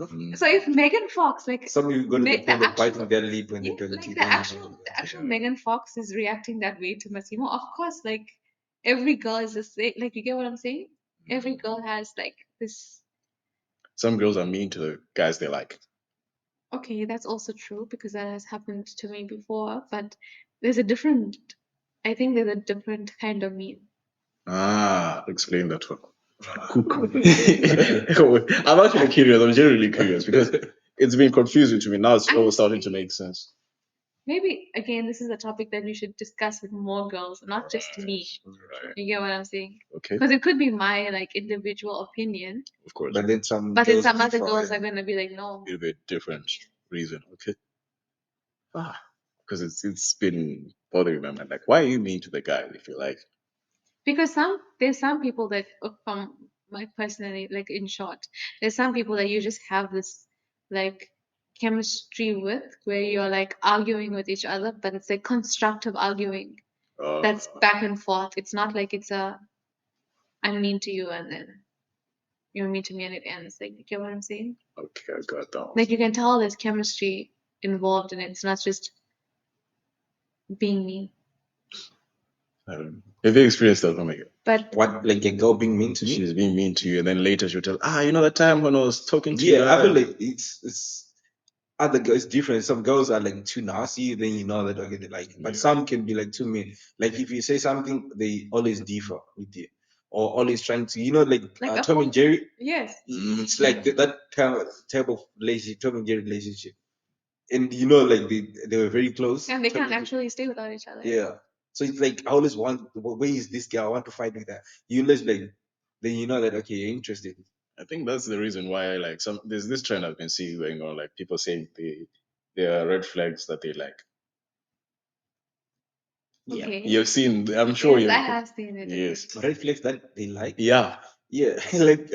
Mm. So if Megan Fox, like some people go to the the point of biting actual their lip when yeah, they tell like you. the actual Megan Fox is reacting that way to Massimo. Of course, like every girl is the same. Like you get what I'm saying? Every girl has like this. Some girls are mean to the guys they like. Okay, that's also true because that has happened to me before. But there's a different. I think there's a different kind of mean. Ah, explain that one. I'm actually curious. I'm genuinely curious because it's been confusing to me. Now it's all starting to make sense. Maybe again, this is a topic that we should discuss with more girls, not just me. Right. You get what I'm saying? Okay. Because it could be my like individual opinion, Of course. But then some but then girls some other differ, girls yeah. are gonna be like, no. A little bit different reason. Okay. Ah, because it's been bothering my mind. Like, why are you mean to the guy if you like? Because there's some people that from my personally, like in short, there's some people that you just have this like chemistry with where you're like arguing with each other, but it's like constructive arguing that's back and forth. It's not like it's a I'm mean to you and then you're mean to me and it ends. Like you get what I'm saying? Okay, I got that. Like you can tell there's chemistry involved in it. It's not just being mean. Have you experienced that, Omega? But What, like a girl being mean to me? She's being mean to you, and then later she'll tell, you know that time when I was talking to you? Yeah, I feel like it's other girls different. Some girls are like too nasty, then you know that okay they like it. But some can be like too mean. Like if you say something, they always differ with you, or always trying to like like Tom and Jerry. yes. It's like that type of relationship, Tom and Jerry relationship, and like they were very close. And they Tom can't and actually stay without each other. Jerry. Yeah. So it's like I always want, where is this girl? I want to fight with her. You always like, then you know that okay, you're interested. I think that's the reason why like there's this trend I've been seeing going on, like people saying there are red flags that they like. Yeah. Okay. You've seen, I'm sure Yes, I you. have seen it. Yes. Red flags that they like. Yeah. Yeah, like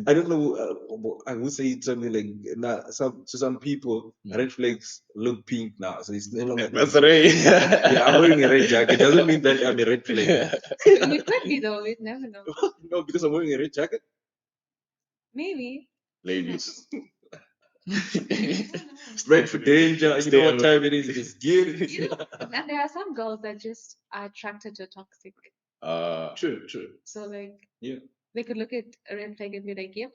I don't know. I would say something like some people red flags look pink now, so it's no longer. That's right. Yeah, I'm wearing a red jacket. Doesn't mean that I'm a red flag. You could be though. We'd never know. No, because I'm wearing a red jacket. Maybe. Ladies. Red for danger. You know what time it is? It's good. You know, and there are some girls that just are attracted to toxic. True, true. So like, Yeah. they could look at a red flag and be like, "Yep,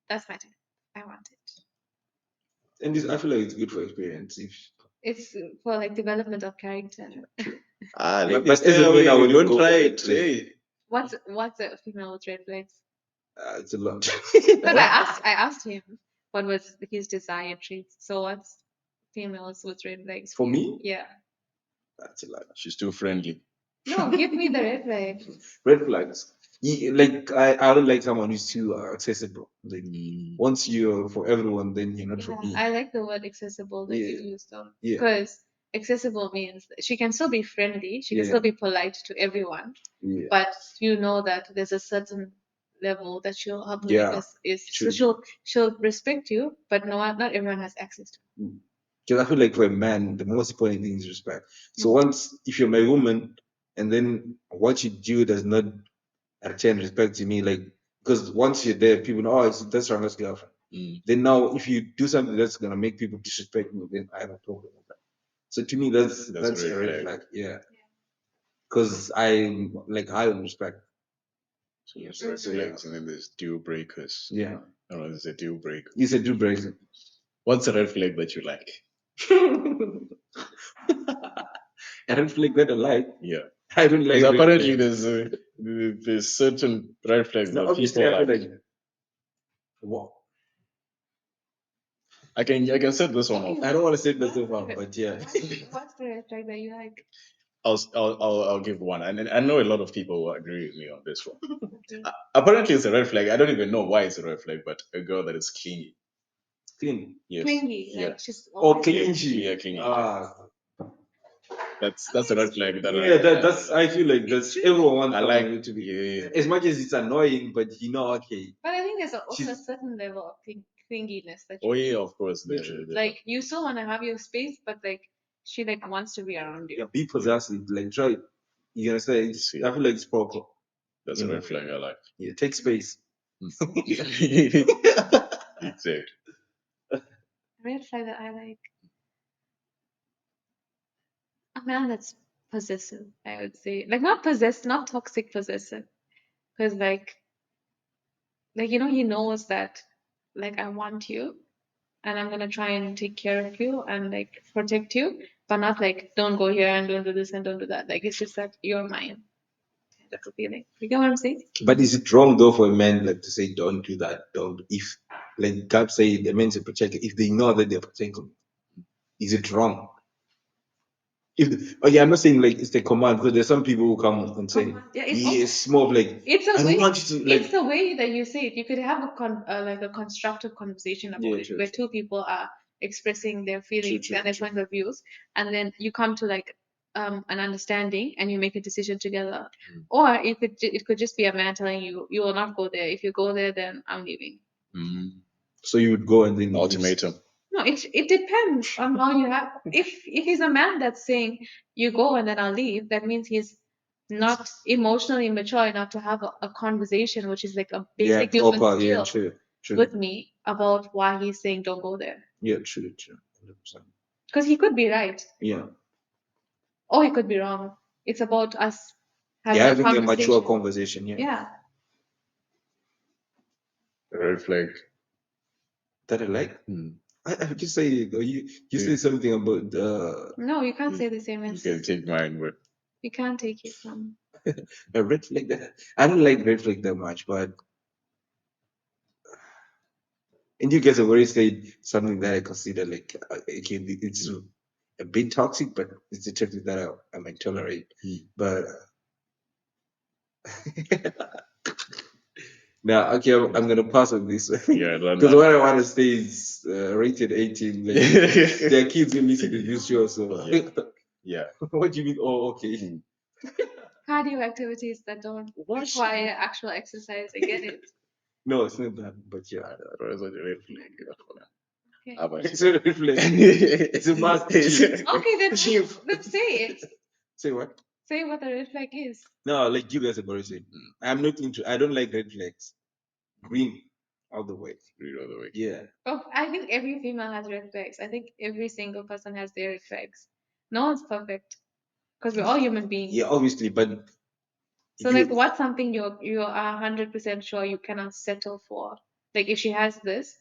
that's my type. I want it." And this, I feel like it's good for experience. If It's for like development of character. but as a man, I wouldn't don't go try for it. red flag. Hey. What's a female with red flags? It's a lot. Because I asked him what was his desired traits. So what's females with red flags For you? me? Yeah. That's a lot. She's too friendly. No, give me the red flag. Red flags. Like I don't like someone who's too accessible. Like once you're for everyone, then you're not for Yeah, me. I like the word accessible that you Yeah. used though. Yeah. Because accessible means that she can still be friendly, she can Yeah. still be polite to everyone, Yeah. but you know that there's a certain level that she'll help you Yeah, is so true. she'll respect you, but not everyone has access to. Because I feel like for a man, the most important thing is respect. So Mm. once, if you're my woman, and then what you do does not return respect to me, like, because once you're there, people know, oh, that's Ranga's girlfriend. Then now, if you do something that's gonna make people disrespect me, then I have a problem with that. So to me, that's a a red red flag. flag. Yeah, because I'm like high on respect. So there's red flags and then there's deal breakers. Yeah, I don't know, there's a deal breaker. it's a deal breaker. What's a red flag that you like? A red flag that I like. Yeah. I don't like. Because red apparently flags. there's certain red flags No, that obviously, people I feel like. like what. I can set this one off. I don't want to say this one, but yeah. What's the red flag that you like? I'll give one, and I know a lot of people will agree with me on this one. Okay. Apparently, it's a red flag. I don't even know why it's a red flag, but a girl that is clingy. Clean. Yes. Clingy, Yeah. like she's Or always clingy. Yeah, clingy. Ah. That's a red flag. That's I feel like that's everyone wants I someone like to be. yeah. As much as it's annoying, but okay. But I think there's also a She's- certain level of clinginess that Oh you yeah, of course. like. You still want to have your space, but like she like wants to be around you. Yeah, be possessive. Like try. You gonna say? It's, I feel like it's proper. That's a red flag I like. Yeah, take space. Exactly. Red flag that I like. A man that's possessive, I would say. Like not possessed, not toxic possessive. Because like he knows that like I want you and I'm gonna try and take care of you and like protect you, but not like don't go here and don't do this and don't do that. Like it's just that you're mine. That's a feeling. You get what I'm saying? But is it wrong though for a man like to say don't do that? Don't if like God say the man's a protector. If they know that they're protecting, is it wrong? If I'm not saying like it's the command because there's some people who come and say Yeah, it's more of like it's a I way. don't want you to like It's the way that you say it. You could have like a constructive conversation about it, true, where two people are expressing their feelings and their points of views, and then you come to like an understanding and you make a decision together. Or it could just be a man telling you you will not go there. If you go there, then I'm leaving. So you would go and then Ultimatum. No, it depends on how you have. If he's a man that's saying you go and then I'll leave, that means he's not emotionally mature enough to have a conversation, which is like a basic human skill true. with me about why he's saying don't go there. Yeah, true. 100%. Because he could be right Yeah. or he could be wrong. It's about us Yeah, having having a a mature conversation. conversation. Yeah. Yeah. Red flag. That I like. I just say you say something about No, you can't say the same You as can take mine, but you can't take it from. a red flag. That I don't like red flag that much, but and you guys have already said something that I consider like it's a bit toxic, but it's a toxic that I might tolerate. But now, okay, I'm gonna pass on this yeah, because what I want to say is rated 18. Like there are kids who listen to this show, so yeah. what do you mean? Oh, okay. Cardio activities that don't require actual exercise. I get it. No, it's not that, but yeah. It's a red flag. Okay. It's not a red flag. It's a must. Okay, then say it. Say what? Say what the red flag is. No, like you guys have already said. I'm not into. I don't like red flags. Green, all the way. Green all the way. Yeah. Oh, I think every female has red flags. I think every single person has their red flags. No one's perfect because we're all human beings. Yeah, obviously, but so like, what's something you are 100% sure you cannot settle for? Like, if she has this,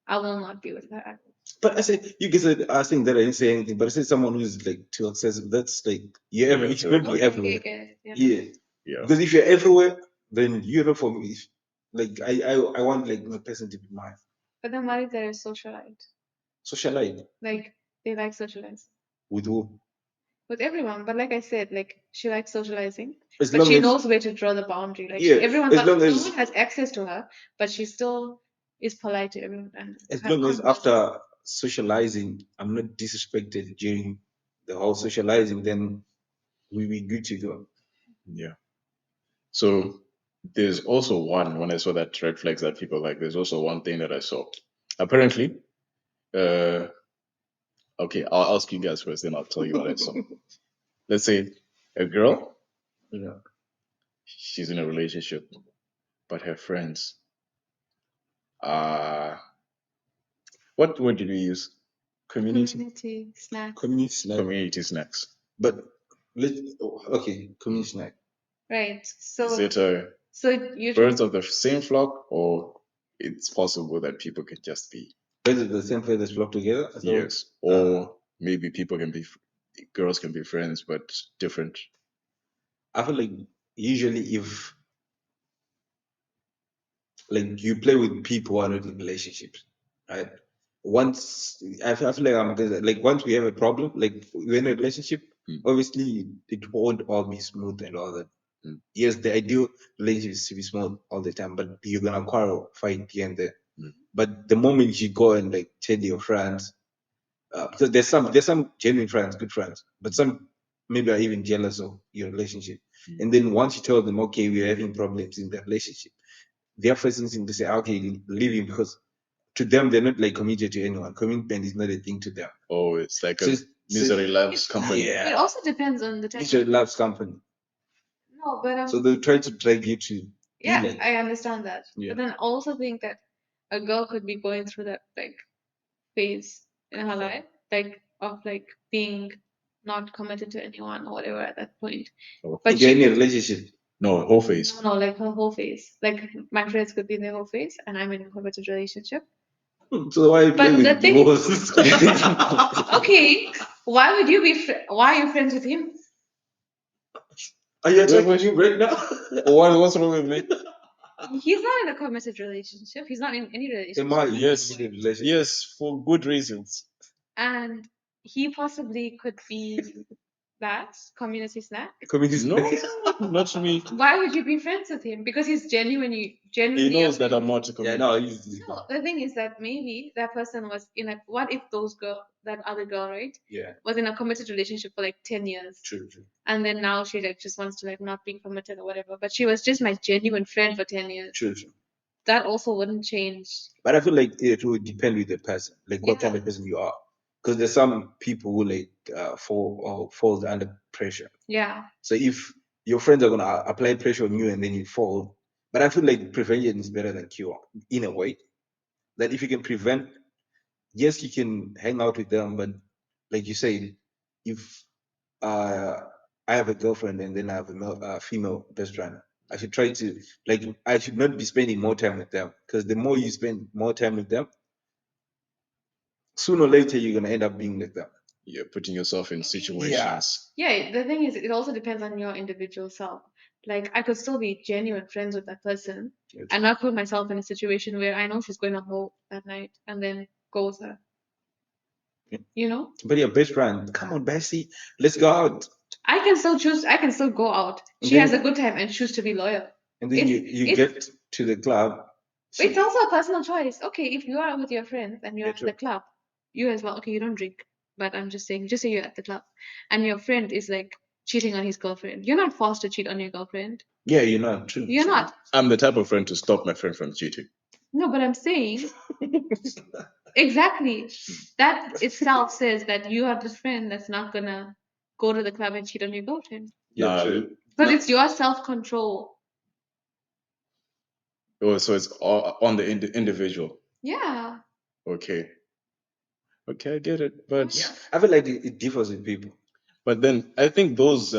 I will not be with her. But I said you guys are saying that I didn't say anything, but I said someone who's like too excessive. That's like you should be everywhere. Yeah. Because if you're everywhere, then you're not for me. Like I want like my person to be mine. But then what if they're a socialite? Socialite. Like they like socializing. With who? With everyone. But like I said, like she likes socializing. As but she knows where to draw the boundary. Like everyone's no one has access to her, but she still is polite to everyone. And as long as after socializing, I'm not disrespected during the whole socializing, then we be good to go. Yeah. So there's also one when I saw that red flags that people like. There's also one thing that I saw. Apparently, okay, I'll ask you guys first, then I'll tell you what I saw. Let's say a girl, she's in a relationship, but her friends are what word did we use? community snack. Community snacks. But community snack. Right. So is it you birds of the same flock, or it's possible that people could just be birds of the same feathers flock together? Yes. Or maybe people can be girls can be friends but different. I feel like usually if like you play with people who are not in relationships, right? Once I feel like like once we have a problem, like we're in a relationship, obviously it won't all be smooth and all that. Yes, the ideal relationship is to be smooth all the time, but you're gonna quarrel, fight here and there. But the moment you go and like tell your friends, because there's some genuine friends, good friends, but some maybe are even jealous of your relationship. And then once you tell them, okay, we're having problems in the relationship, their first instinct to say, okay, leave him, because to them they're not like committed to anyone. Commitment is not a thing to them. Oh, it's like So a it's- misery loves company. Yeah. It also depends on the type. Misery loves company. No, but So they try to drag you to yeah, be like, I understand that. Yeah. But then I also think that a girl could be going through that like phase in her life, like of like being not committed to anyone or whatever at that point. But you're in a she relationship. No, whole face. no, like her whole phase. Like my friends could be in their whole phase, and I'm in a committed relationship. So why are you playing But the with thing, divorce? okay, why would you be? Why are you friends with him? Are you attacking him right now? What's wrong with me? He's not in a committed relationship. He's not in any relationship. Am I? Yes, in a relationship? yes, for good reasons. And he possibly could be that community snack. Communist No, not me. Why would you be friends with him? Because he's genuinely He knows that a I'm not a Yeah, comedian. no, he's no, the thing is that maybe that person was in a what if that other girl, right, yeah, was in a committed relationship for like 10 years. true. And then now she like just wants to like not be committed or whatever. But she was just my genuine friend for 10 years. True. That also wouldn't change. But I feel like it would depend with the person, like what kind Yeah. of person you are. Because there's some people who like falls under pressure. Yeah. So if your friends are gonna apply pressure on you and then you fall, but I feel like prevention is better than cure in a way. That if you can prevent, yes, you can hang out with them, but like you said, if uh, I have a girlfriend and then I have a female best friend, I should try to like I should not be spending more time with them, because the more you spend more time with them, sooner or later you're gonna end up being like them. You're putting yourself in situations. Yeah, the thing is, it also depends on your individual self. Like, I could still be genuine friends with that person and not put myself in a situation where I know she's going to hoe that night and then go with her. You know? But your best friend, come on, Bessie, let's go out. I can still choose, I can still go out. And She then- has a good time and choose to be loyal. And then you It's- get to the club. It's also a personal choice. Okay, if you are with your friends and you're Yeah, at true. the club, you as well. Okay, you don't drink, but I'm just saying, just say you're at the club, and your friend is like cheating on his girlfriend. You're not forced to cheat on your girlfriend. Yeah, you're not true. You're not. I'm the type of friend to stop my friend from cheating. No, but I'm saying exactly that itself says that you are the friend that's not gonna go to the club and cheat on your girlfriend. Yeah, Nah, true. But it's your self control. Oh, so it's all on the individual. Yeah. Okay. Okay, I get it. But Yeah, I feel like it differs with people. but then I think those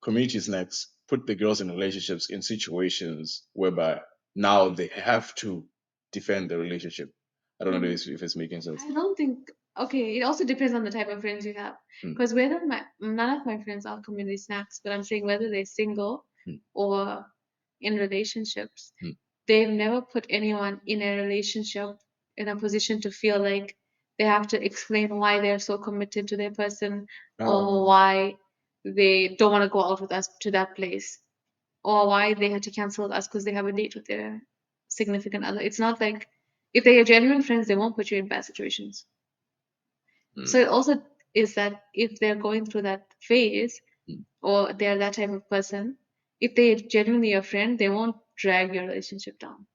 community snacks put the girls in relationships in situations whereby now they have to defend the relationship. I don't know if it's making sense. I don't think. Okay, it also depends on the type of friends you have. Because whether none of my friends are community snacks, but I'm saying whether they're single or in relationships, they've never put anyone in a relationship in a position to feel like they have to explain why they're so committed to their person or why they don't want to go out with us to that place or why they had to cancel us because they have a date with their significant other. It's not like if they are genuine friends, they won't put you in bad situations. So it also is that if they're going through that phase or they're that type of person, if they genuinely your friend, they won't drag your relationship down.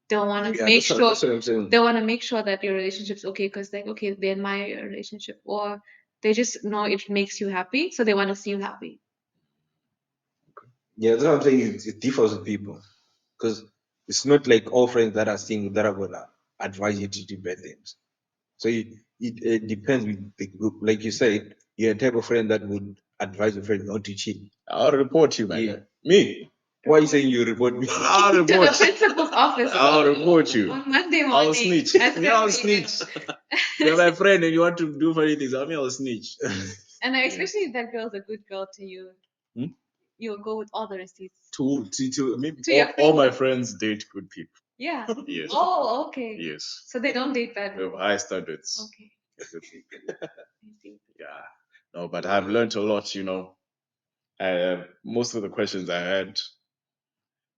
They'll want to make sure they want to make sure that your relationship's okay because like okay they admire your relationship or they just know it makes you happy, so they want to see you happy. Yeah, that's what I'm saying. It differs with people, because it's not like all friends that are single that are gonna advise you to do bad things. So it depends with the group. Like you said, you're a type of friend that would advise a friend not to cheat. I'll report you, man. Yeah. Me. Why are you saying you report me? I'll To the report. principal's office I'll report you. on Monday morning. I'll snitch. at Yeah, I'll 7 a.m. snitch. You're my friend and you want to do funny things. I mean, I'll snitch. And especially if that girl's a good girl to you, Hmm? you'll go with all the receipts. Maybe To your all my friends. friends date good people. Yeah. Yes. Oh, okay. Yes. So they don't date bad We have people. high standards. Okay. I see. Yeah. No, but I've learned a lot, you know. Most of the questions I had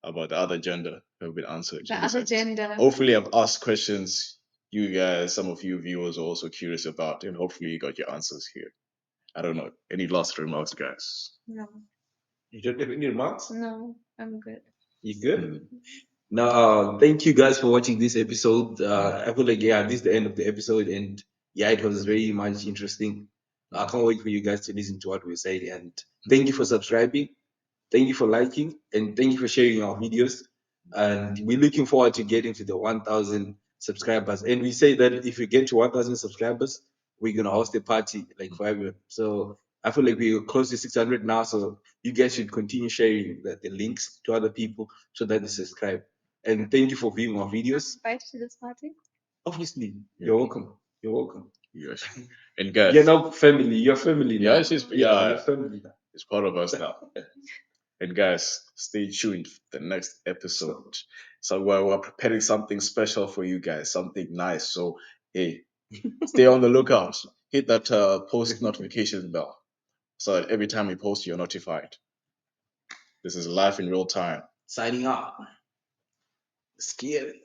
about the other gender have been answered. The in this other episode. gender. Hopefully, I've asked questions you guys, some of you viewers are also curious about, and hopefully you got your answers here. I don't know. Any last remarks, guys? No. You don't have any remarks? No, I'm good. You good? Now, thank you guys for watching this episode. I feel like, yeah, this is the end of the episode, and yeah, it was very much interesting. I can't wait for you guys to listen to what we say. And thank you for subscribing. Thank you for liking, and thank you for sharing our videos. And we're looking forward to getting to the 1,000 subscribers. And we say that if we get to 1,000 subscribers, we're gonna host a party like for everyone. So I feel like we're close to 600 now. So you guys should continue sharing the links to other people so that they subscribe. And thank you for viewing our videos. Invited to this party? Obviously, you're welcome. You're welcome. Yes. And guys, You're now family. You're family now. yeah, You're family now. it's part of us now. And guys, stay tuned for the next episode. So we're preparing something special for you guys, something nice. So hey, stay on the lookout. Hit that post notification bell so that every time we post, you're notified. This is live in real time. Signing out. Scary.